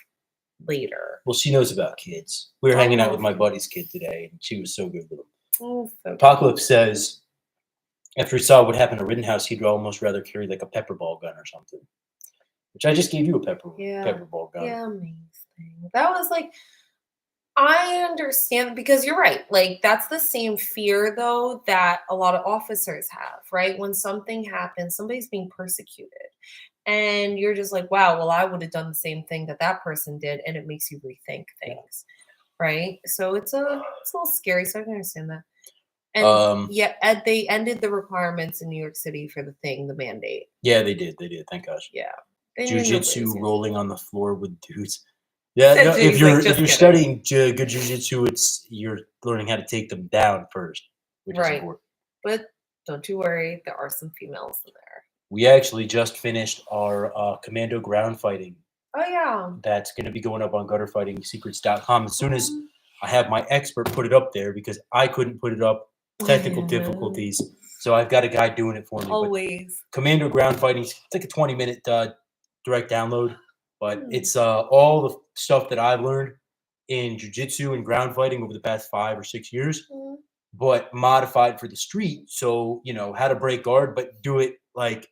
later.
Well, she knows about kids. We were hanging out with my
Oh.
buddy's kid today, and she was so good with him.
Oh, so
Apocalypse says, after he saw what happened to Rittenhouse, he'd almost rather carry like a pepper ball gun or something. Which I just gave you a pepper ball gun.
Yeah, amazing. That was like, I understand, because you're right. Like, that's the same fear, though, that a lot of officers have, right? When something happens, somebody's being persecuted. And you're just like, wow, well, I would have done the same thing that that person did. And it makes you rethink things, right? So it's a little scary. So I can understand that. And they ended the requirements in New York City for the mandate.
Yeah, they did. Thank gosh.
Yeah.
Jiu-jitsu rolling on the floor with dudes. Yeah, no,
Dude's
if you're
like,
if you're
just
studying good jiu-jitsu, you're learning how to take them down first, which is
Right.
important.
But don't you worry, there are some females in there.
We actually just finished our commando ground fighting.
Oh yeah.
That's going to be going up on gutterfightingsecrets.com as soon as I have my expert put it up there, because I couldn't put it up. Technical difficulties. So I've got a guy doing it for me.
Always.
But Commando Ground Fighting, it's like a 20-minute direct download. But it's all the stuff that I've learned in jiu-jitsu and ground fighting over the past 5 or 6 years, but modified for the street. So, how to break guard, but do it like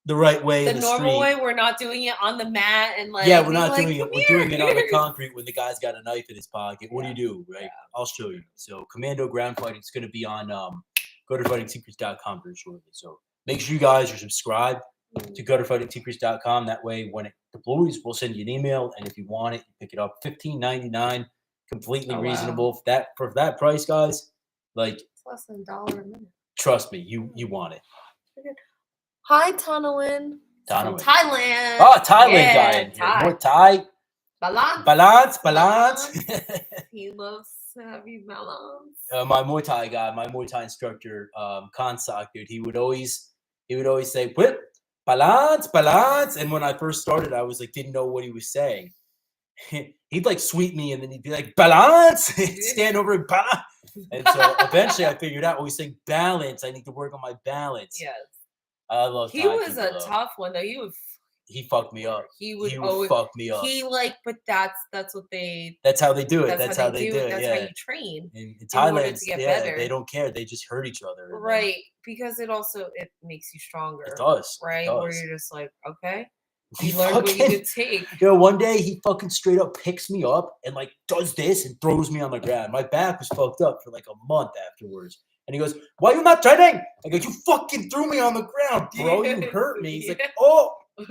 the right way.
The
in the
normal
street.
way. We're not doing it on the mat and like.
Yeah, we're not
like,
doing it. We're doing it on the concrete when the guy's got a knife in his pocket. What do you do, right? Yeah. I'll show you. So Commando Ground Fighting is going to be on gutterfightingsecrets.com very shortly. So make sure you guys are subscribed to gutterfightingsecrets.com. That way, when it deploys, we'll send you an email, and if you want it, you pick it up. $15.99, completely reasonable.
Wow.
For that price, guys. Like,
it's less than $1 a minute.
Trust me, you want it.
Hi, Tanawin. From Thailand.
Oh, Thailand guy in here. More Thai. Balance.
He loves having balance.
My Muay Thai guy, my Muay Thai instructor, Kansak, dude, he would always say, "Whip, balance." And when I first started, I was like, didn't know what he was saying. He'd like sweep me, and then he'd be like, "Balance," stand over and balance. And so eventually, I figured out, he's saying balance. I need to work on my balance.
Yes.
I love.
He was a tough one though.
He fucked me up.
He would
fuck me up.
But that's what they.
That's how they do it. That's how they do it.
That's
yeah.
how you train.
In Thailand,
better.
They don't care. They just hurt each other.
Right, because it makes you stronger.
It does.
Right,
it does.
where you're just like, okay, you learned what you could take.
One day he fucking straight up picks me up and like does this and throws me on the ground. My back was fucked up for like a month afterwards. And he goes, "Why you not training?" I go, "You fucking threw me on the ground, bro. You hurt me." He's like, "Oh, you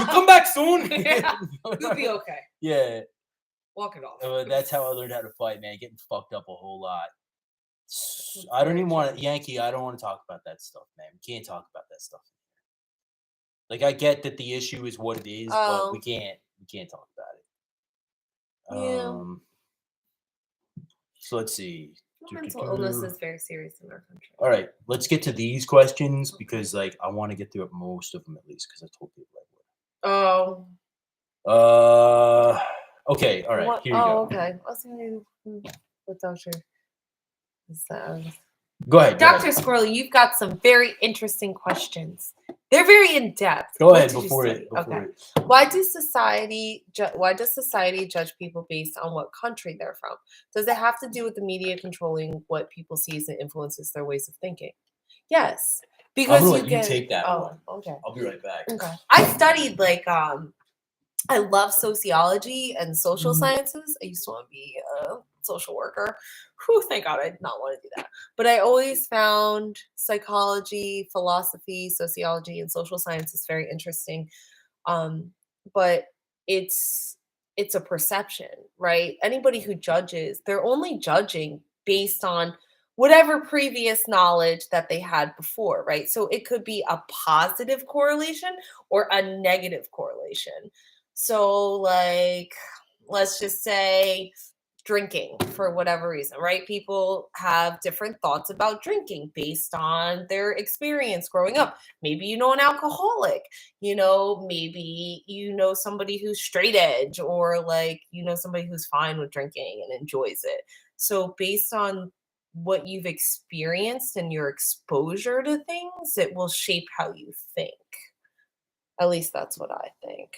come back soon."
You'll be okay.
Yeah.
Walk it off.
That's how I learned how to fight, man. Getting fucked up a whole lot. I don't even want to, Yankee. I don't want to talk about that stuff, man. We can't talk about that stuff. Like, I get that the issue is what it is, but we can't talk about it.
Yeah.
So let's see.
Mental illness is very serious in our country.
All right, let's get to these questions because, like, I want to get through most of them at least because I told people I would. Okay. All right. Here you go.
Okay. What doctor?
Go ahead,
Dr. Squirrel. You've got some very interesting questions. They're very in depth.
Go ahead before it.
Why does society judge people based on what country they're from? Does it have to do with the media controlling what people see and influences their ways of thinking? Yes, because
you take that one.
Okay.
I'll be right back.
Okay. I studied I love sociology and social sciences. I used to want to be a social worker. Whew, thank God I did not want to do that. But I always found psychology, philosophy, sociology, and social sciences very interesting. But it's a perception, right? Anybody who judges, they're only judging based on whatever previous knowledge that they had before, right? So it could be a positive correlation or a negative correlation. So, like, let's just say drinking for whatever reason, right? People have different thoughts about drinking based on their experience growing up. Maybe you know an alcoholic, maybe you know somebody who's straight edge, or like, somebody who's fine with drinking and enjoys it. So based on what you've experienced and your exposure to things, it will shape how you think. At least that's what I think.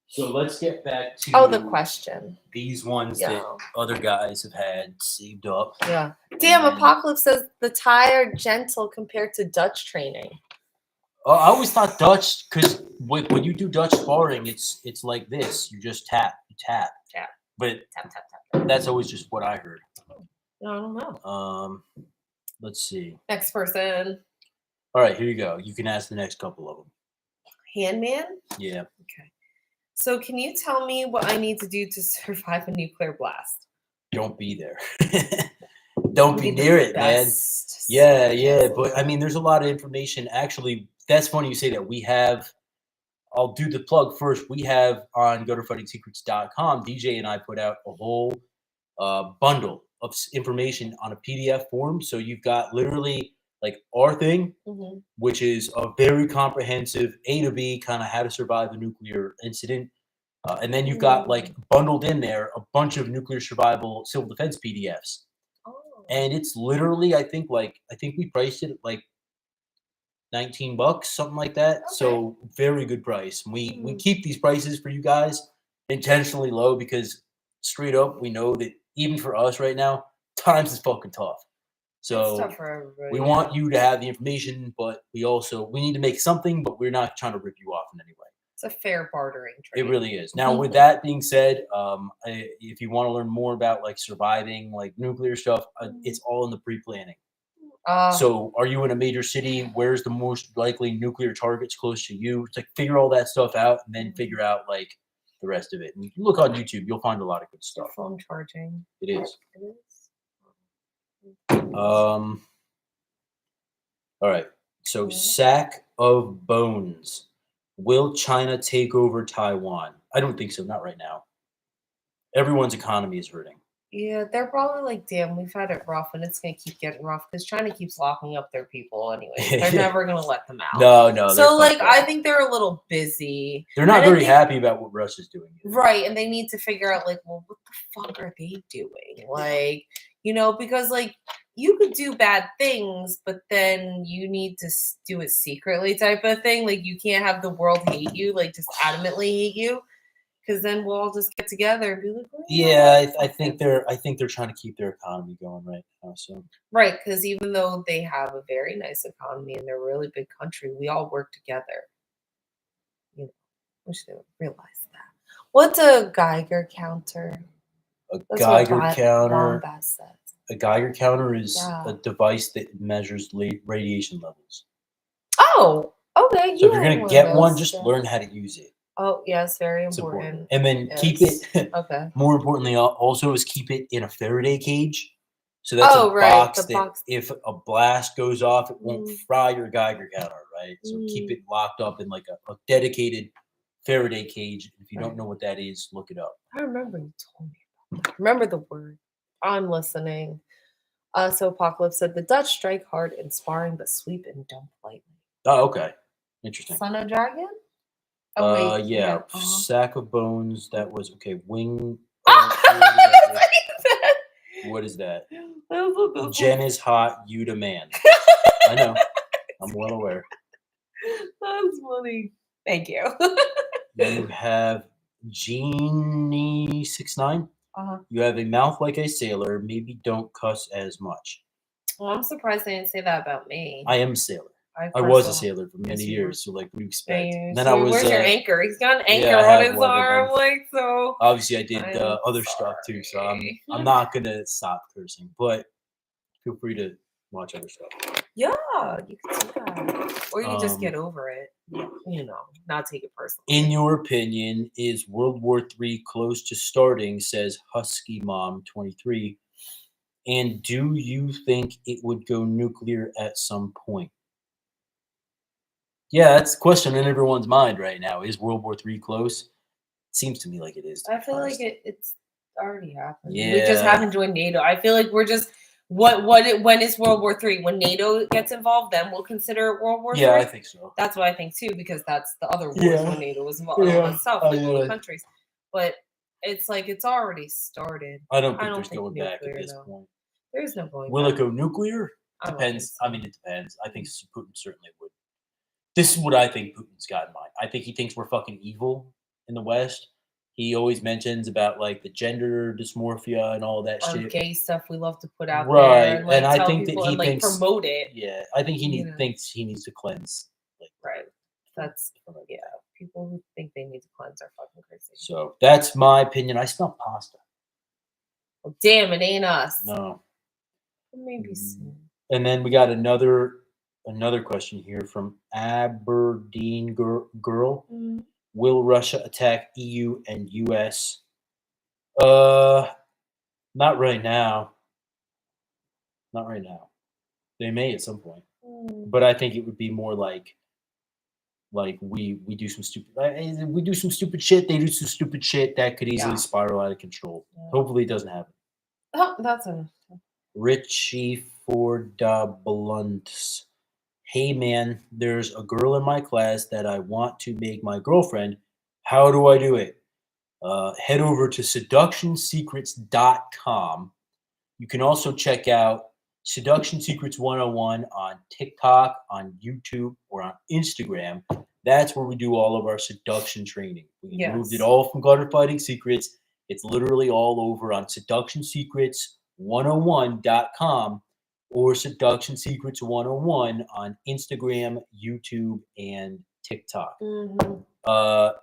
So let's get back to
the question.
These ones that other guys have had saved up.
Yeah. Damn, Apocalypse says the Thai are gentle compared to Dutch training.
I always thought Dutch, because when you do Dutch sparring, it's like this. You just tap. But
tap.
That's always just what I heard.
I don't know.
Let's see.
Next person.
All right, here you go. You can ask the next couple of them.
Handman?
Yeah.
Okay. So can you tell me what I need to do to survive a nuclear blast?
Don't be there. Don't be near it, man. Yeah. But I mean, there's a lot of information. Actually, that's funny you say that. I'll do the plug first. We have on GutterFightingSecrets.com, DJ and I put out a whole bundle of information on a PDF form. So you've got literally like our thing, which is a very comprehensive A to B kind of how to survive a nuclear incident. And then you've got like bundled in there a bunch of nuclear survival civil defense PDFs.
Oh.
And it's literally, I think we priced it at like $19, something like that. Okay. So very good price. We keep these prices for you guys intentionally low because straight up, we know that even for us right now, times is fucking tough. So
tough for everybody,
we want you to have the information, but we need to make something, but we're not trying to rip you off in any way.
It's a fair bartering trade.
It really is. Now, with that being said, if you want to learn more about like surviving like nuclear stuff, it's all in the pre-planning. So are you in a major city? Where's the most likely nuclear targets close to you? It's like figure all that stuff out and then figure out like the rest of it. And you can look on YouTube, you'll find a lot of good stuff.
Phone charging.
It is.
It is.
All right. So sack of bones. Will China take over Taiwan? I don't think so. Not right now. Everyone's economy is hurting.
Yeah, they're probably like, damn, we've had it rough and it's going to keep getting rough because China keeps locking up their people anyway. They're never going to let them out.
No.
So, like, I think they're a little busy.
They're not very happy about what Russia's doing.
Right. And they need to figure out, like, well, what the fuck are they doing? Like, because, like, you could do bad things, but then you need to do it secretly type of thing. Like, you can't have the world hate you, like, just adamantly hate you. Because then we'll all just get together and be like,
I think they're trying to keep their economy going right now. So
right, because even though they have a very nice economy and they're a really big country, we all work together. We should realize that. What's a Geiger counter?
A Geiger counter is a device that measures radiation levels.
Oh, okay.
So if you're gonna get one, just learn how to use it.
Oh, yes, very important.
And then keep it. Okay. More importantly, also is keep it in a Faraday cage. So that's a box that if a blast goes off, it won't fry your Geiger counter, right? So keep it locked up in like a dedicated Faraday cage. If you don't know what that is, look it up.
I remember you told me about that. Remember the word. I'm listening. So Apocalypse said the Dutch strike hard in sparring, but sweep and dump lightly.
Oh, okay. Interesting.
Son of Dragon?
Oh, wait, yeah. Sack of bones. That was okay. Wing. What is that? Jen is hot. You the man. I know. I'm well aware.
That's funny. Thank you.
You have Genie69. You have a mouth like a sailor. Maybe don't cuss as much.
Well, I'm surprised they didn't say that about me.
I am a sailor. I was a sailor for many years, so like, what do you expect?
Then so I was. Where's your anchor? He's got an anchor on his arm, like so.
Obviously, I did other stuff too, so I'm not gonna stop cursing, but feel free to watch other stuff.
Yeah, you can do that, or you can just get over it. Not take it personally.
In your opinion, is World War III close to starting? Says Husky Mom 23, and do you think it would go nuclear at some point? Yeah, that's the question in everyone's mind right now. Is World War III close? It seems to me like it is.
I feel like it's already happened.
Yeah.
We just haven't joined NATO. I feel like we're just when is World War III? When NATO gets involved, then we'll consider it World War III.
Yeah, I think so.
That's what I think too, because that's the other wars when NATO was involved itself, like all the countries. But it's like it's already started.
I don't think there's going back at this point.
There's no going
Will
back.
it go nuclear? Depends.
So.
I mean, it depends. I think Putin certainly would. This is what I think Putin's got in mind. I think he thinks we're fucking evil in the West. He always mentions about like the gender dysmorphia and all that shit.
Gay stuff we love to put out there, and, like,
and I
tell
think
people
that he
and, like,
thinks,
promote it.
Yeah, I think thinks he needs to cleanse. Like,
right. That's people who think they need to cleanse are fucking crazy.
So that's my opinion. I smell pasta.
Well, damn, it ain't us.
No.
Maybe soon.
And then we got another question here from Aberdeen girl.
Mm-hmm.
Will Russia attack EU and US? Not right now. Not right now. They may at some point. But I think it would be more like we do some stupid shit, they do some stupid shit that could easily spiral out of control. Yeah. Hopefully it doesn't happen.
Oh, that's enough.
Richie Ford Blunts. Hey man, there's a girl in my class that I want to make my girlfriend. How do I do it? Head over to seductionsecrets.com. You can also check out Seduction Secrets 101 on TikTok, on YouTube, or on Instagram. That's where we do all of our seduction training. We moved it all from Gutter Fighting Secrets. It's literally all over on seductionsecrets101.com or Seduction Secrets 101 on Instagram, YouTube, and TikTok. Mm-hmm.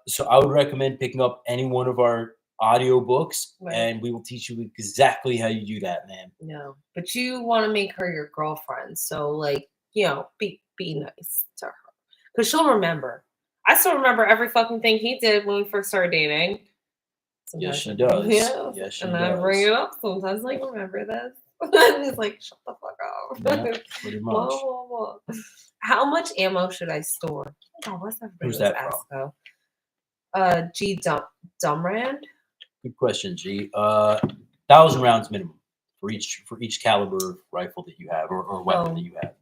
So I would recommend picking up any one of our audiobooks, and we will teach you exactly how you do that, man.
No, but you want to make her your girlfriend, so like, you know, be nice to her, because she'll remember. I still remember every fucking thing he did when we first started dating.
Sometimes yes, she does.
Yeah.
Yes, she
and
does.
I bring it up sometimes, like, remember this? And he's like, shut the fuck up.
Yeah, pretty much.
Whoa. How much ammo should I store? Oh, what's that?
Who's that from?
G. Dumrand.
Good question, G. 1,000 rounds minimum for each caliber rifle that you have or weapon that you have.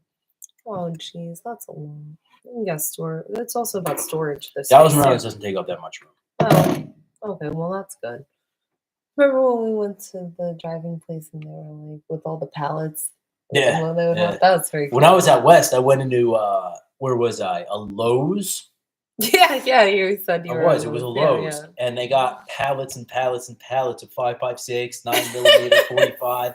Oh, geez, that's a lot. You got store. That's also about storage.
1,000 rounds doesn't take up that much room.
Oh, okay. Well, that's good. Remember when we went to the driving place and they were like with all the pallets?
Yeah,
that was very cool.
When I was out west, I went into where was I? A Lowe's.
Yeah, you said you were.
It was a Lowe's, and they got pallets and pallets and pallets of 5.56, 9mm, 45.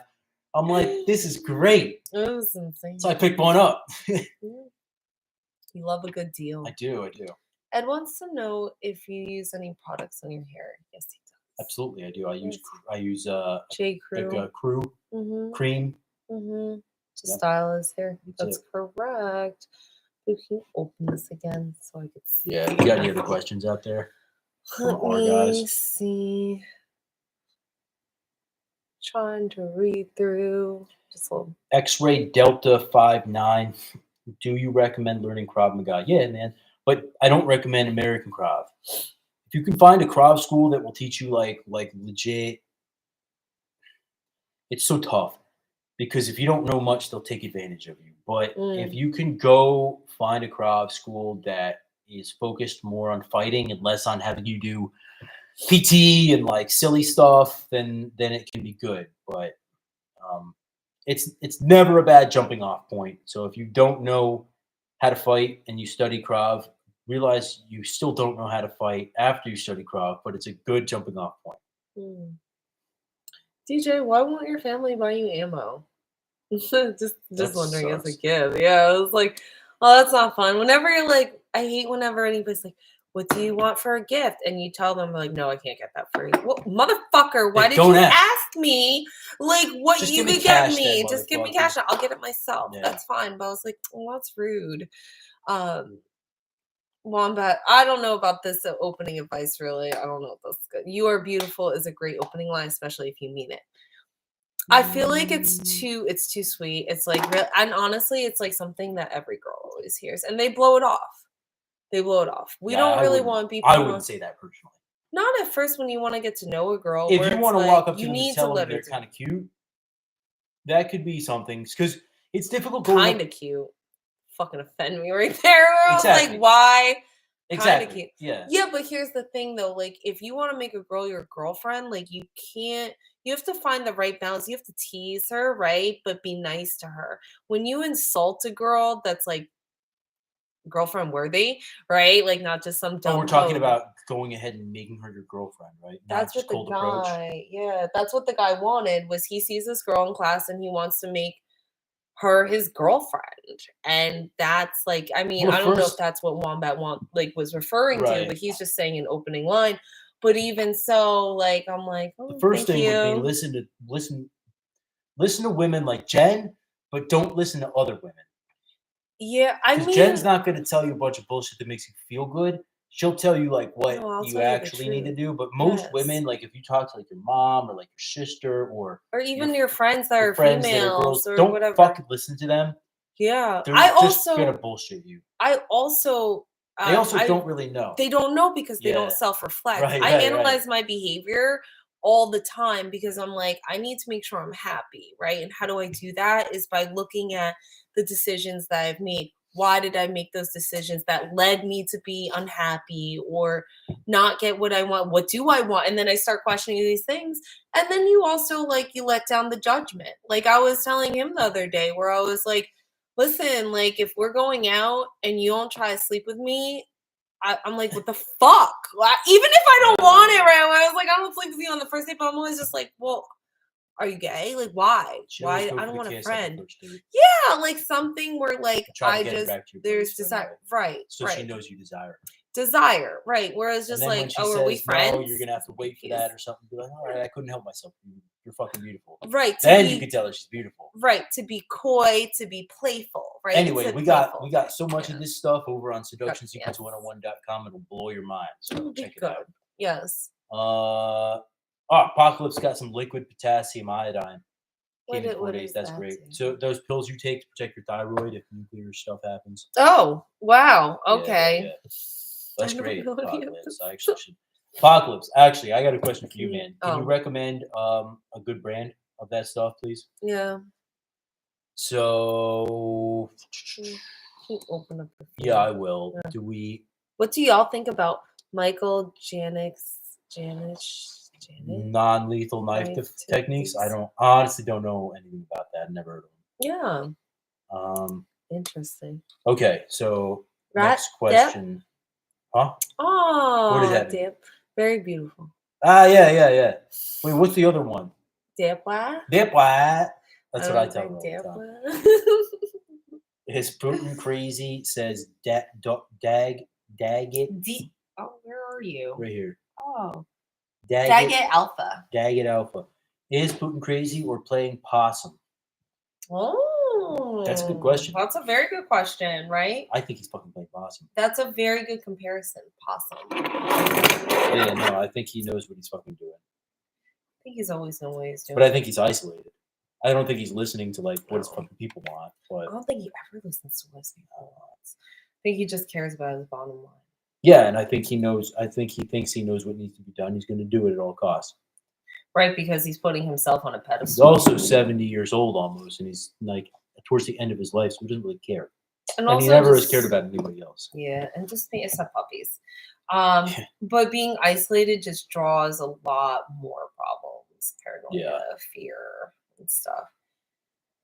I'm like, this is great.
It was insane.
So I picked one up.
You love a good deal.
I do.
Ed wants to know if you use any products on your hair. Yes, he does.
Absolutely, I do. I use
J. Crew.
Like Crew cream.
Mm-hmm. To style his hair. That's correct. We can open this again so I could see.
Yeah, you got any other questions out there?
Let me see. Trying to read through. Just a little.
X-Ray Delta 59. Do you recommend learning Krav Maga? Yeah, man. But I don't recommend American Krav. If you can find a Krav school that will teach you like legit, it's so tough. Because if you don't know much, they'll take advantage of you. But if you can go find a Krav school that is focused more on fighting and less on having you do PT and like silly stuff, then it can be good. But it's never a bad jumping off point. So if you don't know how to fight and you study Krav, realize you still don't know how to fight after you study Krav, but it's a good jumping off point.
DJ, why won't your family buy you ammo? just wondering as a kid. Yeah, I was like, oh, that's not fun. Whenever you're like, I hate whenever anybody's like, what do you want for a gift? And you tell them like, no, I can't get that for you. Well, motherfucker, why did you ask me like what just you could get me? Just give me cash. I'll get it myself. Yeah. That's fine. But I was like, oh, that's rude. Wombat, I don't know about this opening advice, really. I don't know if that's good. You are beautiful is a great opening line, especially if you mean it. I feel like it's too sweet. It's like, and honestly, it's like something that every girl always hears, and they blow it off. We don't really want people.
I wouldn't say that personally.
Not at first when you want to get to know a girl.
If
where
you
it's
want to
like,
walk up to
you
them and
need
tell
to
them
let her
they're
do
kind of cute, that could be something. Because it's difficult going
kind of cute. Fucking offend me right there. I was
Exactly.
like, why?
Exactly.
Kind of cute.
Yeah.
Yeah, but here's the thing though. Like, if you want to make a girl your girlfriend, like, you can't. You have to find the right balance. You have to tease her, right? But be nice to her. When you insult a girl that's like girlfriend worthy, right? Like, not just some dumb.
But we're talking
pose.
about going ahead and making her your girlfriend, right? Not
That's
just
what the
cold approach.
guy. Yeah, that's what the guy wanted. Was he sees this girl in class and he wants to make her his girlfriend, and that's like, I mean,
Well,
I don't know if
first-
that's what Wombat was referring to,
Right.
but he's just saying an opening line. But even so, like, I'm like,
The
oh,
first
thank
thing would be
you.
listen to women like Jen, but don't listen to other women.
Yeah, I
Because
mean,
Jen's not going to tell you a bunch of bullshit that makes you feel good. She'll tell you like what
No, I'll
you
tell you the
actually need to
truth.
do. But most
Yes.
women, like if you talk to like your mom or like your sister or
even your friends that
your
are
friends that are
females
girls,
or
don't
whatever.
fucking listen to them.
Yeah,
They're
I
just
also,
gonna bullshit you.
I also,
They also
I
don't really know.
They don't know because they don't
Yeah.
self-reflect.
Right,
I
right,
analyze my behavior all the time because I'm like, I need to make sure I'm happy, right? And how do I do that? Is by looking at the decisions that I've made. Why did I make those decisions that led me to be unhappy or not get what I want? What do I want? And then I start questioning these things. And then you also, like, you let down the judgment. Like, I was telling him the other day where I was like, listen, like, if we're going out and you don't try to sleep with me, I'm like, what the fuck? Like, even if I don't want it right away, I was like, I don't sleep with you on the first date, but I'm always just like, well, are you gay? Like, why?
She always
Why?
go
I
for
don't
the
want a
kiss on the
friend.
first date.
Yeah, like something where, like,
Try to
I
get her
just,
back to your
there's
place
desire.
right away.
Right.
So
right.
she knows you desire her.
Desire. Right. Whereas
And
just
then when
like,
she
oh, are we
says
friends?
no, you're gonna have to wait for that or something. Be like, all right, I couldn't help myself. You're fucking beautiful.
Right.
Then you can tell her she's beautiful.
Right. To be coy, to be playful. Right.
Anyway,
It's
we
playful
got
thing.
so much of this stuff over on
Yes.
seductionsequence101.com. It'll blow your mind. So
It'll be
check it
good.
out.
Yes.
Apocalypse got some liquid potassium iodine. Came in
What
4 days.
is
That's
that
great.
do?
So those pills you take to protect your thyroid if nuclear stuff happens.
Oh, wow.
Yeah,
Okay.
yeah. That's
I don't
great.
know any of
Apocalypse.
this.
I actually should. Apocalypse. Actually, I got a question for you, man. Can you
Oh.
recommend a good brand of that stuff, please?
Yeah.
So
Can you open up the
yeah, I will.
Yeah. What do y'all think about Michael Janik's
non-lethal knife techniques? I honestly don't know anything about that. Never heard of them.
Yeah. Interesting.
Okay, so next question. Huh?
Oh,
what is that mean?
Very beautiful.
Yeah. Wait, what's the other one?
Depwa?
Depwa. That's what I tell her all the time.
Depwa.
Is Putin crazy? Says dag it.
Oh, where are you?
Right here.
Oh.
Dag
it Alpha.
Dag it Alpha. Is Putin crazy or playing possum?
Oh,
that's a good question.
That's a very good question, right?
I think he's fucking playing possum.
That's a very good comparison. Possum.
Yeah, no, I think he knows what he's fucking doing.
I think he's always known what he's doing.
But I think he's isolated. I don't think he's listening to like what his fucking people want. But
I don't think he ever listens to what his people want. I think he just cares about his bottom line.
Yeah, and I think he knows. I think he thinks he knows what needs to be done. He's going to do it at all costs.
Right, because he's putting himself on a pedestal.
He's also 70 years old almost, and he's like towards the end of his life, so he doesn't really care. And he never has cared about anybody else.
Yeah, and just except puppies. But being isolated just draws a lot more problems, paranoia, fear, and stuff.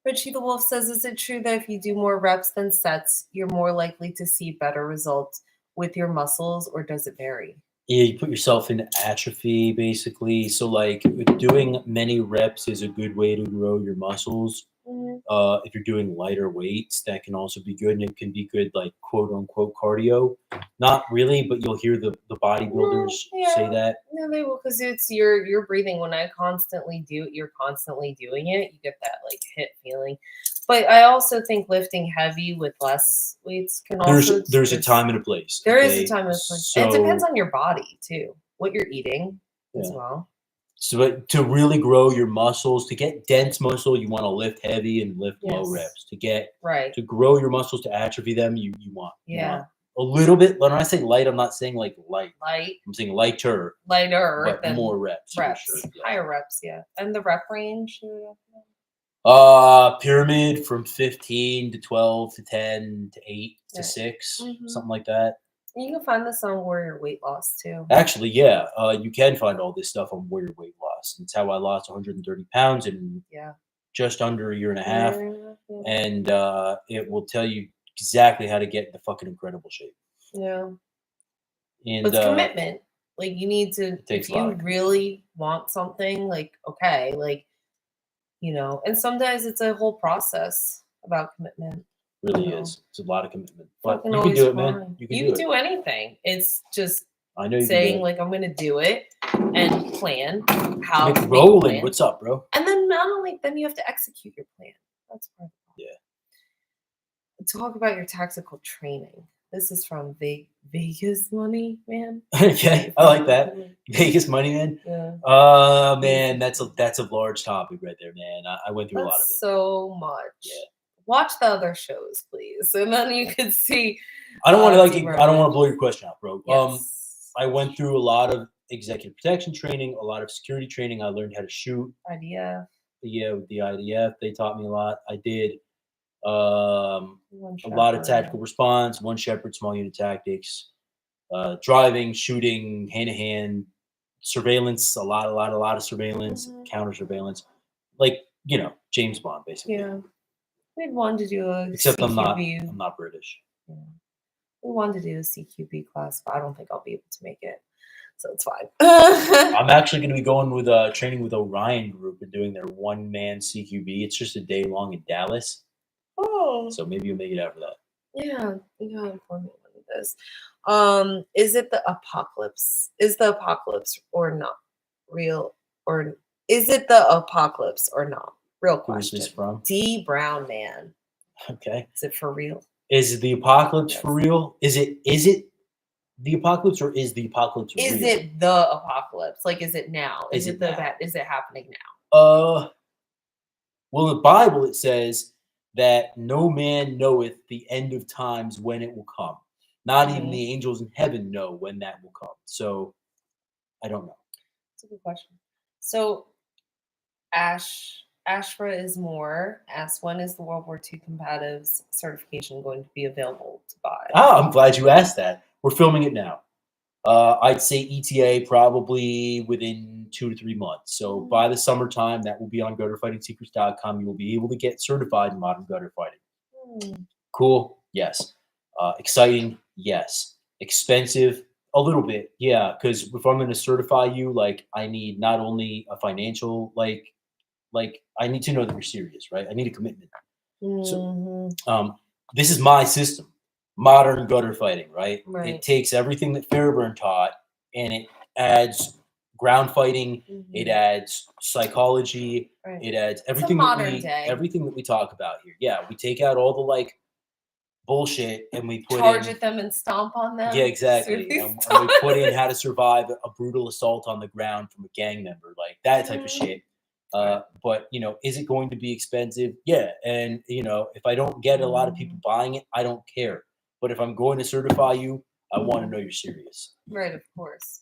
Richie the Wolf says, is it true that if you do more reps than sets, you're more likely to see better results with your muscles, or does it vary?
Yeah, you put yourself in atrophy, basically. So, like, doing many reps is a good way to grow your muscles.
Mm-hmm.
If you're doing lighter weights, that can also be good, and it can be good, like, quote-unquote cardio. Not really, but you'll hear the bodybuilders say that.
No, they will, because it's your breathing. When I constantly do it, you're constantly doing it. You get that, like, hit feeling. But I also think lifting heavy with less weights can also...
There's a time and a place.
There is a time and a place. And it depends on your body, too. What you're eating as well.
So to really grow your muscles, to get dense muscle, you want to lift heavy and lift low reps. To grow your muscles, to atrophy them, you want a little bit. When I say light, I'm not saying like light.
Light,
I'm saying lighter,
lighter
but
than
more reps. for
reps,
sure, yeah.
higher reps, yeah. And the rep range.
Pyramid from 15 to 12 to 10 to 8 to
Yeah.
6,
Mhm.
something like that.
You can find this on Warrior Weight Loss too.
Actually, yeah, you can find all this stuff on Warrior Weight Loss. It's how I lost 130 pounds in
Yeah.
just under a year and a half,
Yeah.
and it will tell you exactly how to get into fucking incredible shape.
Yeah.
And
But it's commitment. Like you need to,
takes
if
a lot
you
of
really want something, like okay, like and sometimes it's a whole process about commitment.
really
you know.
is. It's a lot of commitment, but
Fucking
you can
always
do it, man.
grind.
You can
You
do
can
it.
do anything. It's just
I know you
saying
can do it.
like I'm gonna do it and plan how
Nick
to make a
Roland,
plan.
what's up, bro?
And then not only then you have to execute your plan. That's part of the
Yeah.
Talk about your tactical training. This is from Vegas Money Man.
Okay, I like that. Vegas Money Man.
Yeah.
Man, that's a large topic right there, man. I went through a lot of it.
So much.
Yeah.
Watch the other shows, please, and then you can see.
I don't want to
Team
I don't want
Rowan.
to blow your question out, bro.
Yes.
I went through a lot of executive protection training, a lot of security training. I learned how to shoot.
Idea.
Yeah, with the IDF, they taught me a lot. I did a
One
lot of
Shepherd.
tactical response, one Shepherd, small unit tactics, driving, shooting, hand to hand, surveillance, a lot of surveillance,
Mhm.
counter surveillance, like James Bond, basically.
Yeah. We'd wanted to do a
Except
CQB.
I'm not British.
Yeah. We wanted to do a CQB class, but I don't think I'll be able to make it. So it's fine.
I'm actually going to be going with training with Orion Group and doing their one-man CQB. It's just a day long in Dallas.
Oh.
So maybe you'll make it out for that.
Yeah, you gotta inform me when it is. Is it the apocalypse? Is the apocalypse or not real? Or is it the apocalypse or not? Real
Who is
question.
this from?
D Brown Man.
Okay.
Is it for real?
Is the apocalypse
Yes.
for real? Is it the apocalypse or is the apocalypse real?
Is it the apocalypse? Like, is it now? Is it the
now?
bad? Is it happening now?
Well, in the Bible it says that no man knoweth the end of times when it will come. Not even the angels in heaven know when that will come. So I don't know.
That's a good question. So Ashra is more. Ask when is the World War II combatives certification going to be available to buy?
Oh, I'm glad you asked that. We're filming it now. I'd say ETA probably within 2 to 3 months. So by the summertime, that will be on gutterfightingsecrets.com. You will be able to get certified in modern gutter fighting. Cool? Yes. Exciting? Yes. Expensive? A little bit, yeah. Because if I'm going to certify you, like I need not only a financial, like I need to know that you're serious, right? I need a commitment. So, this is my system. Modern gutter fighting, right? It takes everything that Fairburn taught and it adds ground fighting, it adds psychology, it adds everything that we talk about here. Yeah, we take out all the like bullshit and we put
charge at them and stomp on them.
Yeah, exactly. And we put in how to survive a brutal assault on the ground from a gang member, like that type of shit. But is it going to be expensive? Yeah. And if I don't get a lot of people buying it, I don't care. But if I'm going to certify you, I want to know you're serious.
Right, of course.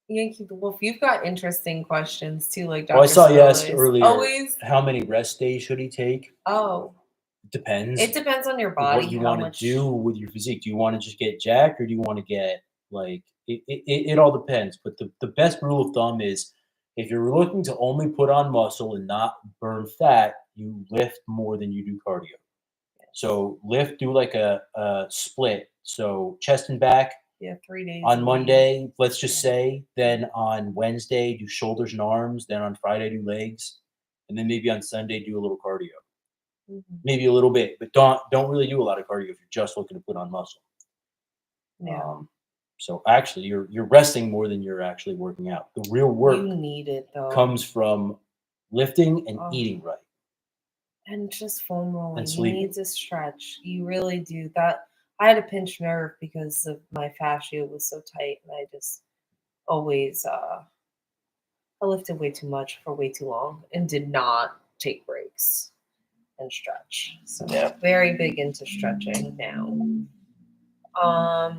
Yankee the Wolf, you've got interesting questions too, like Dr.
I saw you asked
Spillways.
earlier.
Always.
How many rest days should he take?
Oh.
It depends.
It depends on your body.
What you want to do with your physique. Do you want to just get jacked or do you want to get like it all depends. But the best rule of thumb is if you're looking to only put on muscle and not burn fat, you lift more than you do cardio. So do like a split. So chest and back.
Yeah, 3 days.
On Monday, let's just say. Then on Wednesday, do shoulders and arms. Then on Friday, do legs. And then maybe on Sunday, do a little cardio. Maybe a little bit, but don't really do a lot of cardio if you're just looking to put on muscle.
Yeah.
So actually, you're resting more than you're actually working out. The real work
you need it though.
Comes from lifting and eating right,
and just foam rolling.
And
You
sleeping.
need to stretch. You really do. That I had a pinched nerve because of my fascia was so tight, and I just always I lifted way too much for way too long and did not take breaks and stretch. So
Yeah.
very big into stretching now. How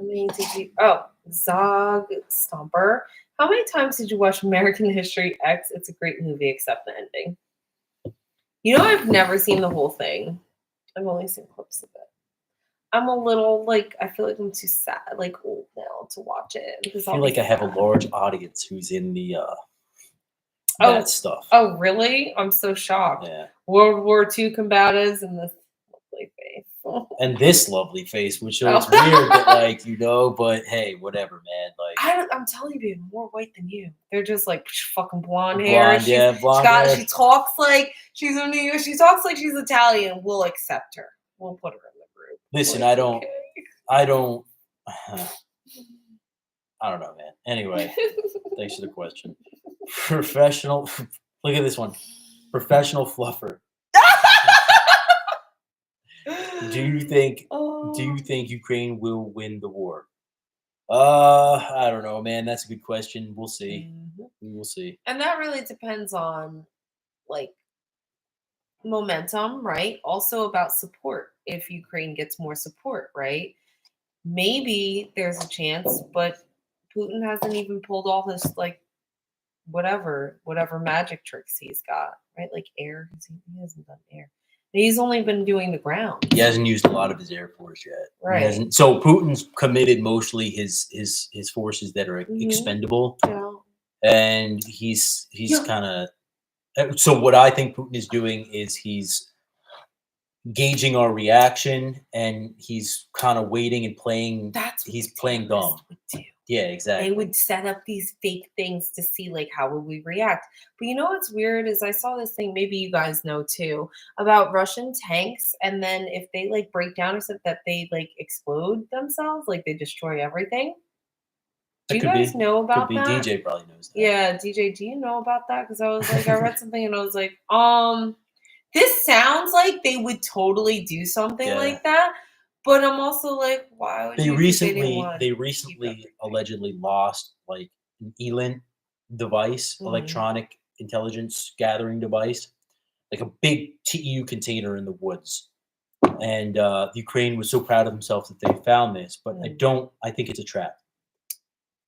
many did you? Oh, Zog Stomper. How many times did you watch American History X? It's a great movie, except the ending. You know, I've never seen the whole thing. I've only seen clips of it. I'm a little I feel like I'm too sad, old now to watch it because
I feel like I have a large audience who's in the that stuff.
Oh, really? I'm so shocked.
Yeah.
World War II combatives and this lovely face.
And this lovely face, which is weird, but but hey, whatever, man.
I'm telling you, babe, more white than you. They're just fucking blonde hair.
Blonde hair.
She talks like she's from New York. She talks like she's Italian. We'll accept her. We'll put her in the group.
Listen, I don't know, man. Anyway, thanks for the question. Professional. Look at this one. Professional fluffer. Do you think Ukraine will win the war? I don't know, man. That's a good question. We'll see. We will see.
And that really depends on momentum, right? Also about support. If Ukraine gets more support, right? Maybe there's a chance, but Putin hasn't even pulled all his whatever magic tricks he's got, right? Like air. He hasn't done air. He's only been doing the ground.
He hasn't used a lot of his air force yet.
Right.
So Putin's committed mostly his forces that are expendable.
Yeah.
And he's kind of. So what I think Putin is doing is he's gauging our reaction, and he's kind of waiting and playing. He's playing dumb. Yeah, exactly.
They would set up these fake things to see how would we react. But you know what's weird is I saw this thing, maybe you guys know too, about Russian tanks, and then if they break down or something, that they explode themselves, they destroy everything. Do you guys know about that?
DJ probably knows that.
Yeah, DJ, do you know about that? Because I was I read something and I was this sounds like they would totally do something like that. But I'm also why would
they recently allegedly lost an ELINT device, electronic intelligence gathering device, a big TEU container in the woods. And Ukraine was so proud of themselves that they found this, but I think it's a trap.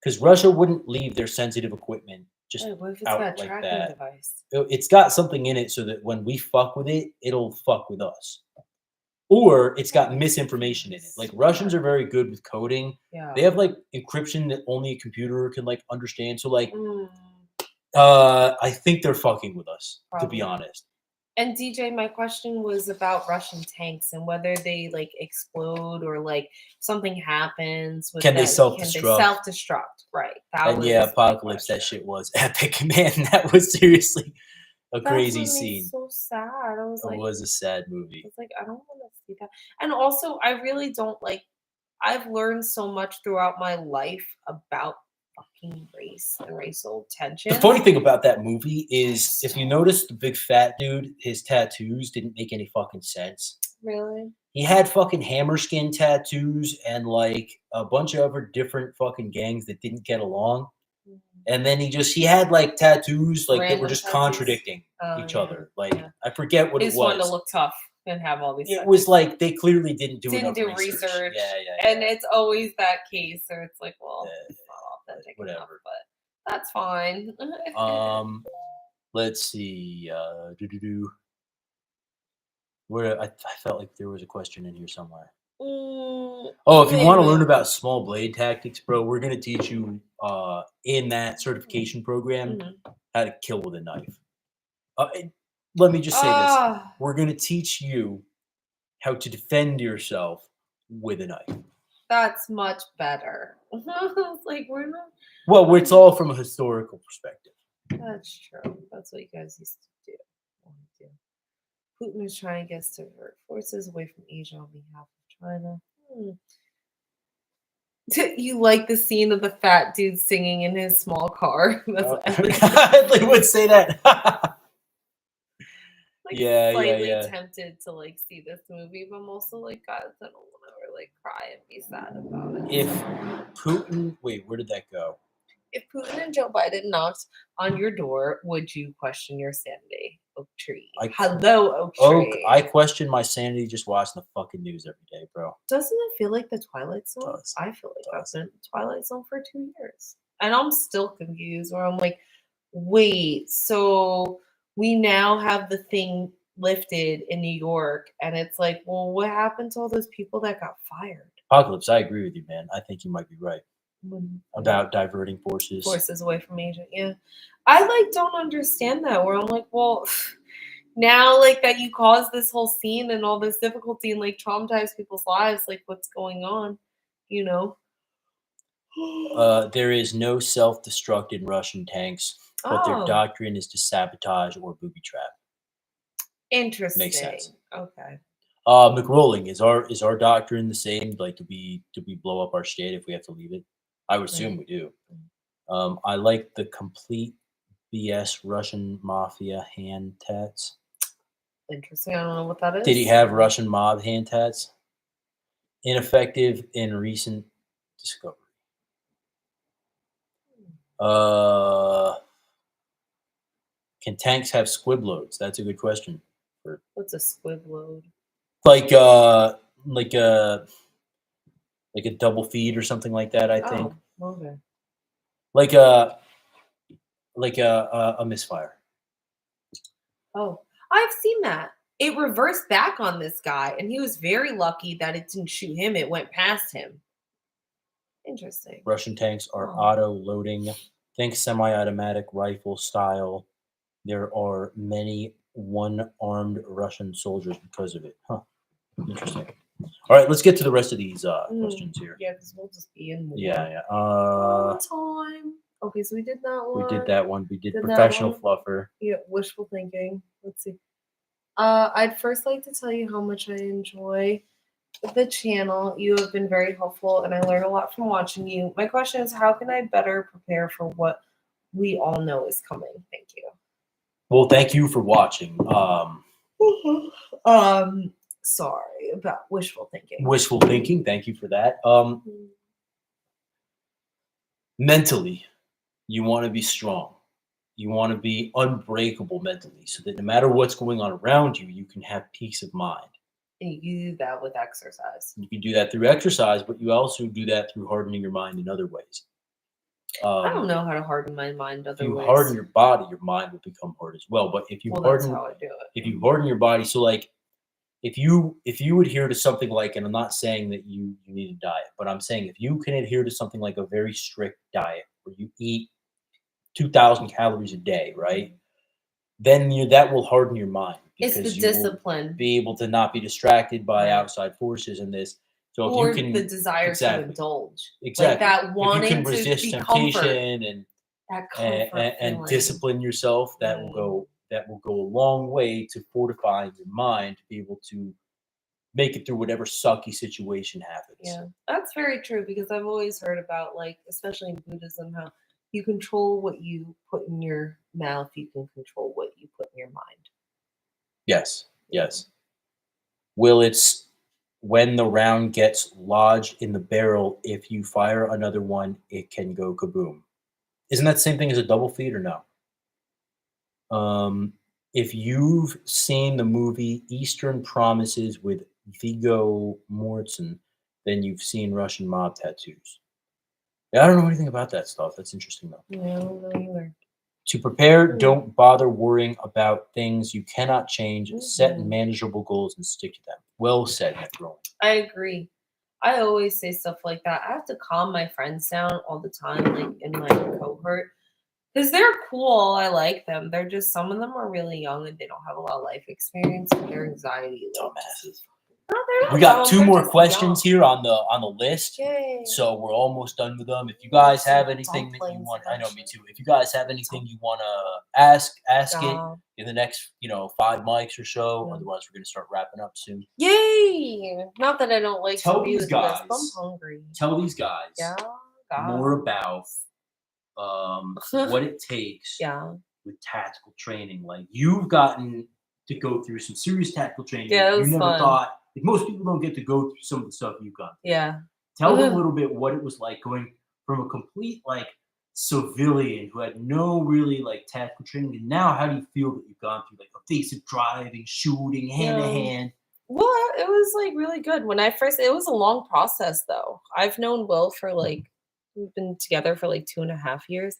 Because Russia wouldn't leave their sensitive equipment just
what if it's
out
got a
like
tracking
that.
Device?
It's got something in it so that when we fuck with it, it'll fuck with us. Or it's got misinformation in it. Russians are very good with coding.
Yeah.
They have encryption that only a computer can understand. So I think they're fucking with us, to be honest.
And DJ, my question was about Russian tanks and whether they explode or something happens with
Can they self-destruct?
Can they self-destruct? Right.
Apocalypse. That shit was epic, man. That was seriously a crazy scene.
So sad. I was
it was a sad movie.
It's I don't want to see that. And also, I really don't I've learned so much throughout my life about fucking race and racial tension.
The funny thing about that movie is, if you notice, the big fat dude, his tattoos didn't make any fucking sense.
Really?
He had fucking hammerskin tattoos and a bunch of other different fucking gangs that didn't get along. And then he had tattoos that were just contradicting each other. I forget what it was.
He just wanted to look tough and have all these.
It was they clearly didn't do research. Yeah.
And it's always that case, or it's well, it's not authentic
whatever.
Enough, but that's fine.
Let's see. Where I felt like there was a question in here somewhere. If you want to learn about small blade tactics, bro, we're gonna teach you in that certification program how to kill with a knife. Let me just say this: we're gonna teach you how to defend yourself with a knife.
That's much better. We're not.
Well, it's all from a historical perspective.
That's true. That's what you guys used to do. Putin is trying to get us to divert forces away from Asia on behalf of China. You like the scene of the fat dude singing in his small car?
I would say that.
Slightly tempted to see this movie, but I'm also guys, I don't want to cry and be sad about it.
If Putin, wait, where did that go?
If Putin and Joe Biden knocked on your door, would you question your sanity? Oak tree. Hello, Oak tree.
I question my sanity just watching the fucking news every day, bro.
Doesn't it feel like the Twilight Zone?
Does.
I feel like I've been in the Twilight Zone for 2 years. And I'm still confused where I'm like, wait, so we now have the thing lifted in New York, and it's like, well, what happened to all those people that got fired?
Apocalypse, I agree with you, man. I think you might be right about diverting
Forces away from Asia. Yeah. I like don't understand that where I'm like, well, now like that you caused this whole scene and all this difficulty and like traumatize people's lives, like what's going on, you know?
There is no self-destruct in Russian tanks, but their doctrine is to sabotage or booby trap.
Interesting.
Makes sense.
Okay.
McRolling, is our doctrine the same? Like, do we blow up our state if we have to leave it? I would assume we do. I like the complete BS Russian mafia hand tats.
Interesting. I don't know what that is.
Did he have Russian mob hand tats? Ineffective in recent discovery. Can tanks have squib loads? That's a good question.
What's a squib load?
Like a double feed or something like that, I think.
Okay.
Like a misfire.
Oh, I've seen that. It reversed back on this guy, and he was very lucky that it didn't shoot him. It went past him. Interesting.
Russian tanks are auto-loading. Think semi-automatic rifle style. There are many one-armed Russian soldiers because of it. Huh. Interesting. All right, let's get to the rest of these questions here.
Yeah, because we'll just be in more.
Yeah.
Time. Okay, so we did that one.
We did that one. We did professional fluffer.
Yeah, wishful thinking. Let's see. I'd first like to tell you how much I enjoy the channel. You have been very helpful, and I learn a lot from watching you. My question is, how can I better prepare for what we all know is coming? Thank you.
Well, thank you for watching.
Sorry about wishful thinking.
Wishful thinking. Thank you for that. Mentally, you want to be strong. You want to be unbreakable mentally, so that no matter what's going on around you, you can have peace of mind.
And you can do that with exercise.
You can do that through exercise, but you also do that through hardening your mind in other ways.
I don't know how to harden my mind other ways.
If you harden your body, your mind will become hard as well. But if you harden,
that's how I do it.
If you harden your body, so like if you adhere to something like, and I'm not saying that you need a diet, but I'm saying if you can adhere to something like a very strict diet where you eat 2,000 calories a day, right? Then that will harden your mind.
It's the discipline.
Be able to not be distracted by outside forces in this. So
or
if you can,
the desire to indulge.
Exactly.
Like that wanting
if you can resist
to be
temptation
comfort
and discipline yourself, that will go a long way to fortifying your mind to be able to make it through whatever sucky situation happens.
Yeah, that's very true, because I've always heard about, like, especially in Buddhism, how you control what you put in your mouth, you can control what you put in your mind.
Yes. It's when the round gets lodged in the barrel, if you fire another one, it can go kaboom. Isn't that the same thing as a double feed or no? If you've seen the movie Eastern Promises with Viggo Mortensen, then you've seen Russian mob tattoos. Yeah, I don't know anything about that stuff. That's interesting, though.
Yeah, I don't know either.
To prepare, don't bother worrying about things you cannot change. Set manageable goals and stick to them. Well said, McRolling.
I agree. I always say stuff like that. I have to calm my friends down all the time, like in my cohort, because they're cool. I like them. They're just, some of them are really young and they don't have a lot of life experience, and their anxiety is
dumbasses.
No,
we got two more questions here on the list.
Yay.
So we're almost done with them. If you guys have anything that you want, I know, me too. If you guys have anything you want to ask it in the next 5 mics or so. Otherwise, we're gonna start wrapping up soon.
Yay! Not that I don't like
tell
to be
these
with
guys.
This, I'm hungry.
Tell these guys more about what it takes with tactical training. Like, you've gotten to go through some serious tactical training.
Yeah, it was
you never
fun.
thought. Like, most people don't get to go through some of the stuff you've gone through.
Yeah.
Tell them a little bit what it was like going from a complete civilian who had no really like tactical training, and now how do you feel that you've gone through like evasive driving, shooting, hand to hand?
Well, it was like really good when I first. It was a long process though. I've known Will for like we've been together for like 2.5 years.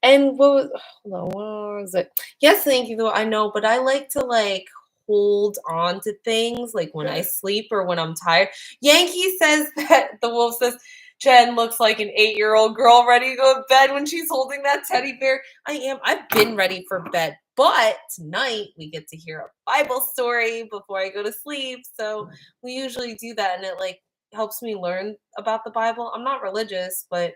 And hold on, what was it? Yes, thank you though. I know, but I like to like hold on to things like when I sleep or when I'm tired. Yankee says that the wolf says Jen looks like an 8-year-old girl ready to go to bed when she's holding that teddy bear. I am. I've been ready for bed. But tonight we get to hear a Bible story before I go to sleep. So we usually do that and it like helps me learn about the Bible. I'm not religious, but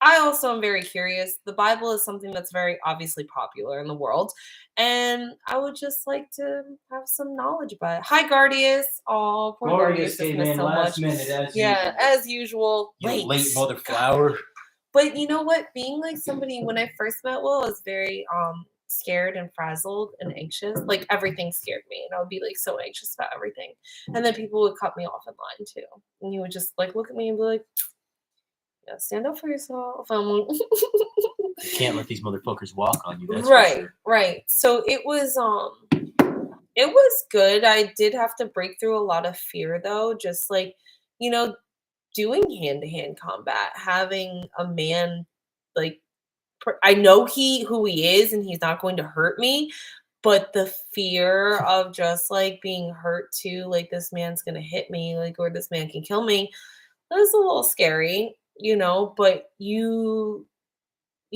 I also am very curious. The Bible is something that's very obviously popular in the world, and I would just like to have some knowledge about it. Hi, Guardius. Oh, poor Guardius just missed so much.
Minute, as
Yeah, as usual.
you
Late.
late mother flower.
But you know what? Being like somebody when I first met Will, I was very scared and frazzled and anxious. Like everything scared me, and I would be like so anxious about everything. And then people would cut me off in line too, and he would just like look at me and be like, yeah, stand up for yourself.
You can't let these motherfuckers walk on you. That's
right,
for sure.
right. So it was good. I did have to break through a lot of fear though, just like, doing hand-to-hand combat, having a man like I know who he is and he's not going to hurt me, but the fear of just like being hurt too, like this man's gonna hit me, like or this man can kill me, that was a little scary, but you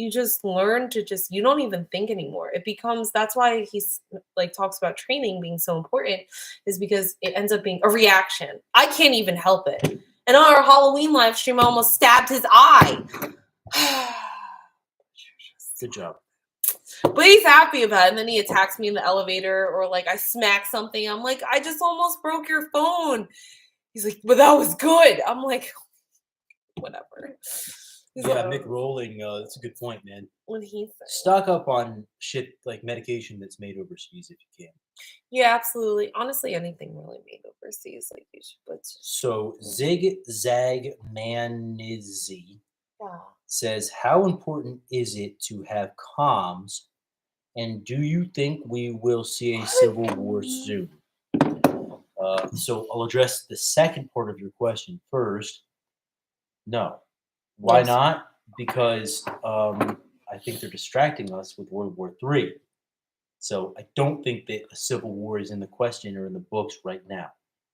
just learn to just you don't even think anymore. It becomes that's why he's like talks about training being so important is because it ends up being a reaction. I can't even help it. And on our Halloween live stream, I almost stabbed his eye.
Good job.
But he's happy about it. And then he attacks me in the elevator or like I smack something. I'm like, I just almost broke your phone. He's like, but that was good. I'm like, whatever.
Yeah, Mick Rolling, that's a good point, man.
What he said.
Stock up on shit like medication that's made overseas if you can.
Yeah, absolutely. Honestly, anything really made overseas, like you should. But
so Zig Zag Manizzi
yeah.
says, "How important is it to have comms? And do you think we will see a civil war soon?" So I'll address the second part of your question first. No. Why not? Because I think they're distracting us with World War III. So I don't think that a civil war is in the question or in the books right now.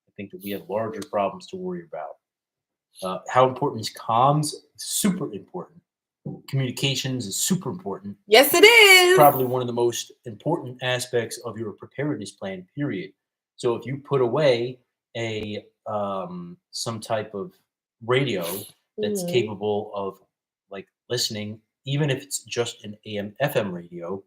I think that we have larger problems to worry about. How important is comms? Super important. Communications is super important.
Yes, it is.
Probably one of the most important aspects of your preparedness plan, period. So if you put away a some type of radio that's capable of like listening, even if it's just an AM FM radio,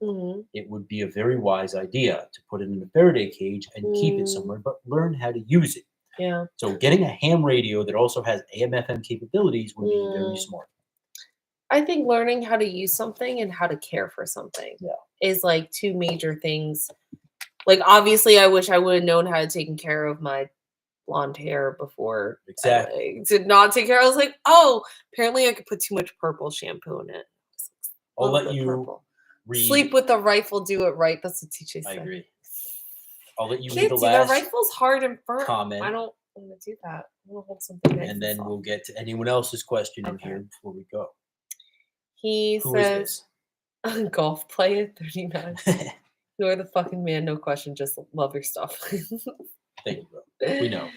it would be a very wise idea to put it in a Faraday cage and keep it somewhere, but learn how to use it.
Yeah.
So getting a ham radio that also has AM FM capabilities would be very smart.
I think learning how to use something and how to care for something is like two major things. Like obviously I wish I would have known how to take care of my blonde hair before.
Exactly.
Did not take care. I was like, oh, apparently I could put too much purple shampoo in it.
I'll let you read.
Sleep with the rifle, do it right. That's what TJ said.
I agree. I'll let you
Can't
read the
do
last
that. Rifle's hard and firm.
comment.
I don't want to do that. I'm gonna hold something nice
and then we'll get to anyone else's question in here before we go.
He says, golf player 39. You're the fucking man, no question. Just love your stuff.
Thank you, bro. We know.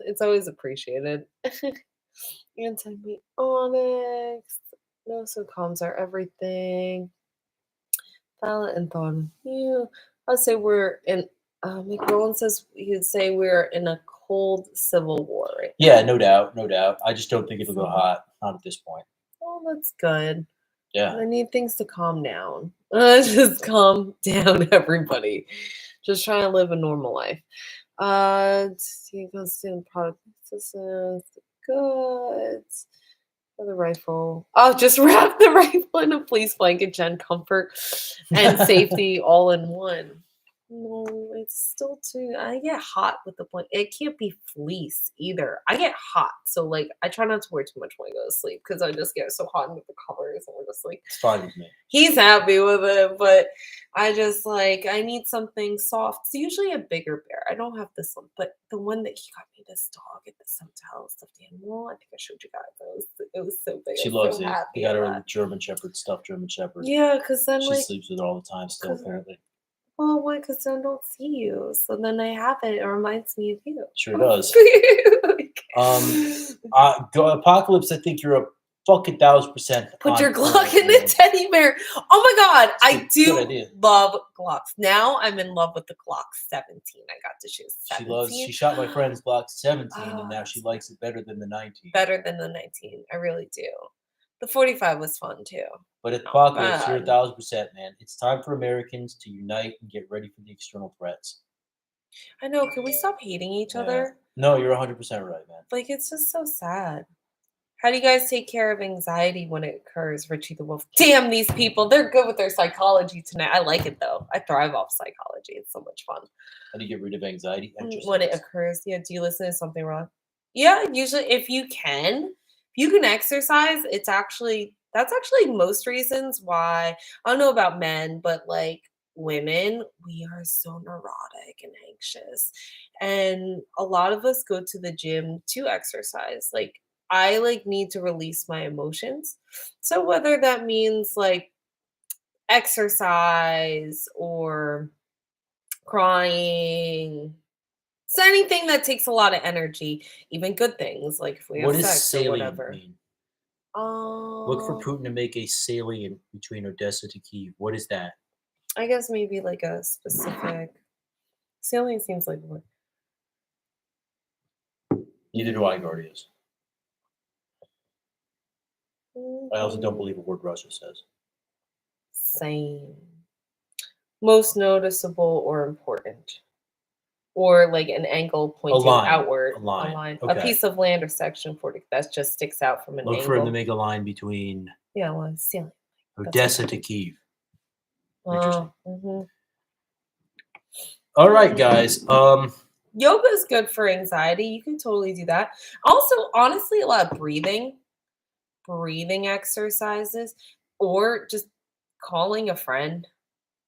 It's always appreciated. Anti-me onyx. No, so comms are everything. Valid and thought of you. I'd say we're in. McRoland says he'd say we're in a cold civil war right now.
Yeah, no doubt, no doubt. I just don't think it'll go hot. Not at this point.
Oh, that's good.
Yeah.
I need things to calm down. Just calm down, everybody. Just trying to live a normal life. He goes to product systems. Good. For the rifle. Oh, just wrap the rifle in a fleece blanket, Jen. Comfort and safety all in one. No, it's still too. I get hot with the blanket. It can't be fleece either. I get hot, so like I try not to wear too much when I go to sleep because I just get so hot with the covers, and we're just like
It's fine with me.
he's happy with it, but I just like I need something soft. It's usually a bigger bear. I don't have this one, but the one that he got me, this dog at this hotel stuffed animal. I think I showed you guys. It was so big.
She
I was
loves
so
it.
happy
You got
at
her
that.
a German Shepherd, stuffed German Shepherd.
Yeah, because then
She
like
sleeps with it all the time still,
'cause-
apparently.
well, why? Because I don't see you. So then I have it. It reminds me of you.
Sure does.
Like,
Apocalypse, I think you're a fucking 1,000%
put your
on
Glock
point,
in
man.
the teddy bear. Oh my god,
It's
I
a
do
good idea.
love Glocks. Now I'm in love with the Glock 17. I got to shoot 17.
She shot my friend's Glock 17,
Oh,
and now she likes it better than the 19.
better than the 19. I really do. The 45 was fun too.
But
Not
Apocalypse, you're
bad.
1,000%, man. It's time for Americans to unite and get ready for the external threats.
I know. Can we stop hating each
Yeah.
other?
No, you're 100% right, man.
Like, it's just so sad. How do you guys take care of anxiety when it occurs, Richie the Wolf? Damn, these people. They're good with their psychology tonight. I like it, though. I thrive off psychology. It's so much fun.
How do you get rid of anxiety?
When it
Exercise.
occurs, yeah, do you listen to something wrong? Yeah, usually if you can exercise, that's actually most reasons why. I don't know about men, but like women, we are so neurotic and anxious. And a lot of us go to the gym to exercise. Like I like need to release my emotions. So whether that means like exercise or crying, so anything that takes a lot of energy, even good things, like if we have
What does
sex or
salient
whatever.
mean? Look for
Um,
Putin to make a salient between Odessa to Kyiv. What is that?
I guess maybe like a specific salient seems like what
Neither do I, Guardians. I also don't
Mhm.
believe a word Russia says.
Same. Most noticeable or important. Or like an angle pointing
line,
outward.
a line,
A
okay.
piece of land or section 40 that just sticks out from an
Look
angle.
for him to make a line between
Yeah, well, salient.
Odessa to Kyiv. Interesting.
Mhm.
All right, guys.
Yoga is good for anxiety. You can totally do that. Also, honestly, a lot of breathing exercises, or just calling a friend,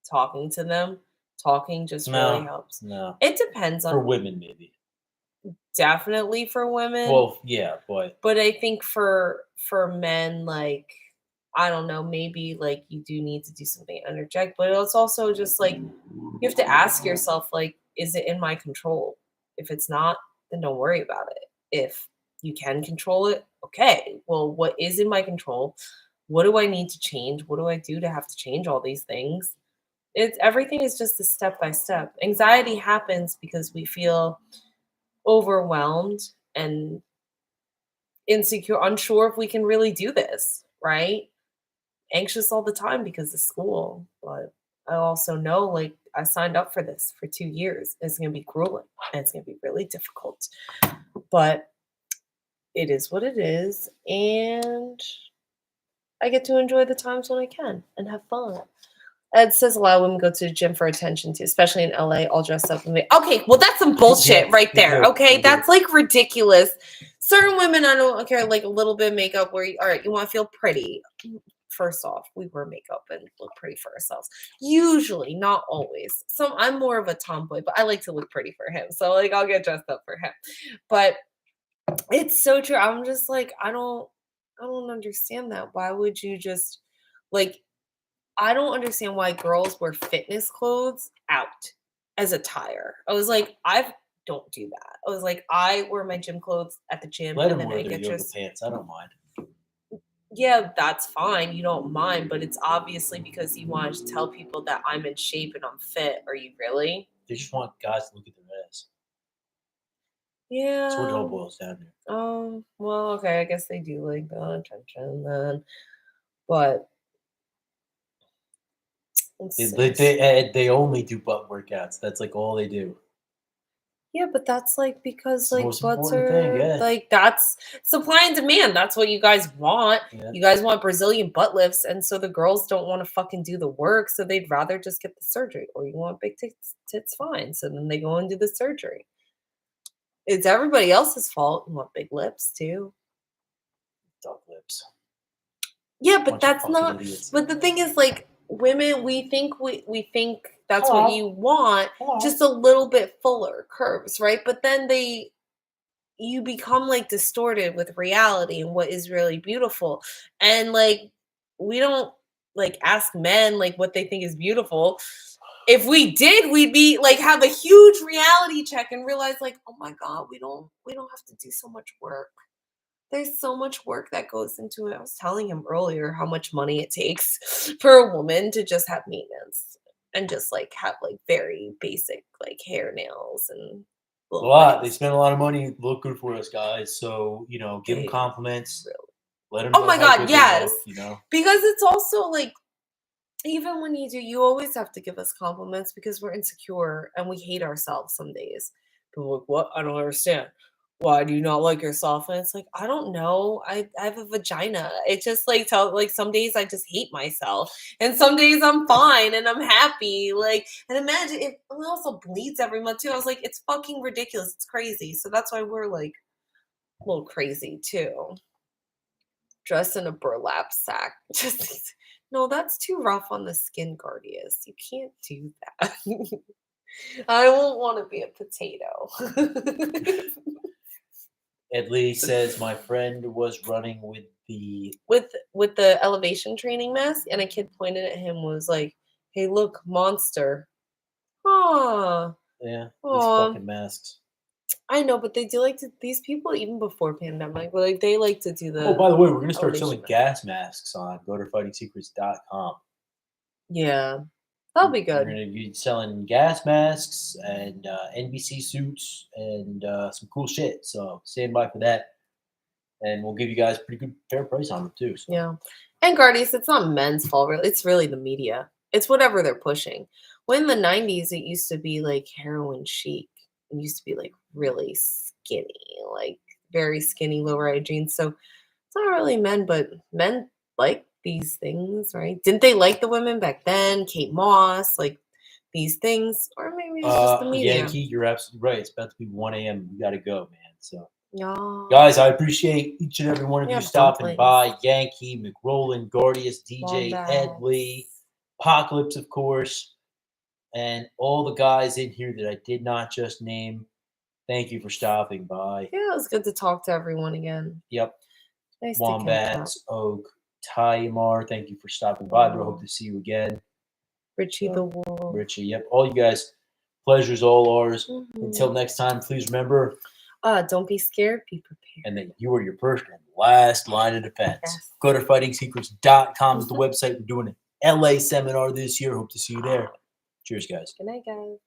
talking to them. Talking just really helps.
No.
It depends
For
on
women, maybe.
definitely for women.
Well, yeah,
but I think for men, like I don't know, maybe like you do need to do something energetic, but it's also just like you have to ask yourself, like, is it in my control? If it's not, then don't worry about it. If you can control it, okay. Well, what is in my control? What do I need to change? What do I do to have to change all these things? It's everything is just a step by step. Anxiety happens because we feel overwhelmed and insecure, unsure if we can really do this, right? Anxious all the time because of school. But I also know, like, I signed up for this for 2 years. It's going to be grueling and it's going to be really difficult. But it is what it is. And I get to enjoy the times when I can and have fun. It says a lot of women go to the gym for attention too, especially in LA, all dressed up. Okay, well, that's some bullshit
Yeah,
right there.
yeah,
Okay,
yeah.
that's like ridiculous. Certain women, I don't care, like a little bit of makeup. Where all right, you want to feel pretty. First off, we wear makeup and look pretty for ourselves. Usually, not always. So I'm more of a tomboy, but I like to look pretty for him. So like, I'll get dressed up for him. But it's so true. I'm just like, I don't understand that. Why would you just like? I don't understand why girls wear fitness clothes out as attire. I was like, I don't do that. I was like, I wear my gym clothes at the gym
Let
and
them
then
wear
I
their
get
yoga
dressed.
pants. I don't mind.
Yeah, that's fine. You don't mind, but it's obviously because you want to tell people that I'm in shape and I'm fit. Are you really?
They just want guys to look at their ass.
Yeah.
That's what it all boils down to.
Well, okay. I guess they do like the attention then, but
They only do butt workouts. That's like all they do.
Yeah, but that's like because
It's the
like
most
butts
important thing,
are
yeah.
like that's supply and demand. That's what you guys want.
Yeah.
You guys want Brazilian butt lifts, and so the girls don't want to fucking do the work, so they'd rather just get the surgery. Or you want big tits, fine. So then they go and do the surgery. It's everybody else's fault. You want big lips too.
Duck lips.
Yeah, but
Bunch of
that's
fucking
not.
idiots.
But the thing is, like women, we think that's
Hello.
what you want,
Hello.
just a little bit fuller curves, right? But then you become like distorted with reality and what is really beautiful, and like we don't like ask men like what they think is beautiful. If we did, we'd be like have a huge reality check and realize like, oh my god, we don't have to do so much work. There's so much work that goes into it. I was telling him earlier how much money it takes for a woman to just have maintenance and just like have like very basic like hair, nails, and
A
little
lot. They
things.
spend a lot of money. Look good for us, guys. So give them
They
compliments.
really.
Let them
Oh
know
my
how
god,
good
yes.
they look.
Because it's also like even when you always have to give us compliments because we're insecure and we hate ourselves some days. People are like, what? I don't understand. Why do you not like yourself? And it's like, I don't know. I have a vagina. It just like some days I just hate myself. And some days I'm fine and I'm happy. Like, and imagine it also bleeds every month too. I was like, it's fucking ridiculous. It's crazy. So that's why we're like a little crazy too. Dressed in a burlap sack. Just no, that's too rough on the skin, Guardius. You can't do that. I won't want to be a potato.
Ed Lee says my friend was running with the
with the elevation training mask, and a kid pointed at him was like, "Hey, look, monster." Aw.
these
Aw.
fucking masks.
I know, but they do like to these people even before pandemic, but like they like to do the
Oh, by the way, we're gonna start selling
elevation
gas masks on GoToFightingSecrets.com.
Yeah. That'll be
We're
good.
gonna be selling gas masks and NBC suits and some cool shit. So stand by for that, and we'll give you guys a pretty good fair price on them too. So.
Yeah. And Guardies, it's not men's fault, really. It's really the media. It's whatever they're pushing. When in the 90s, it used to be like heroin chic. It used to be like really skinny, like very skinny, low ride jeans. So it's not really men, but men like these things, right? Didn't they like the women back then? Kate Moss, like these things? Or maybe it's just the media.
Yankee, you're absolutely right. It's about to be 1 a.m. We gotta go, man. So.
Yeah.
Guys, I appreciate each and every one of
We
you
have
stopping
dumplings.
by. Yankee, McRoland, Guardius, DJ, Ed
Wombats.
Lee, Apocalypse, of course, and all the guys in here that I did not just name. Thank you for stopping by.
Yeah, it was good to talk to everyone again.
Yep.
Nice to catch up.
Wombats, Oak, Taimar, thank you for stopping by. Bro, hope to see you again.
Richie the Wolf.
Richie, yep. All you guys, pleasure's all ours.
Mhm.
Until next time, please remember.
Don't be scared, be prepared.
And that you are your first and last line of defense.
Yes.
Go to fightingsecrets.com is the website. We're doing an LA seminar this year. Hope to see you there. Cheers, guys.
Good night, guys.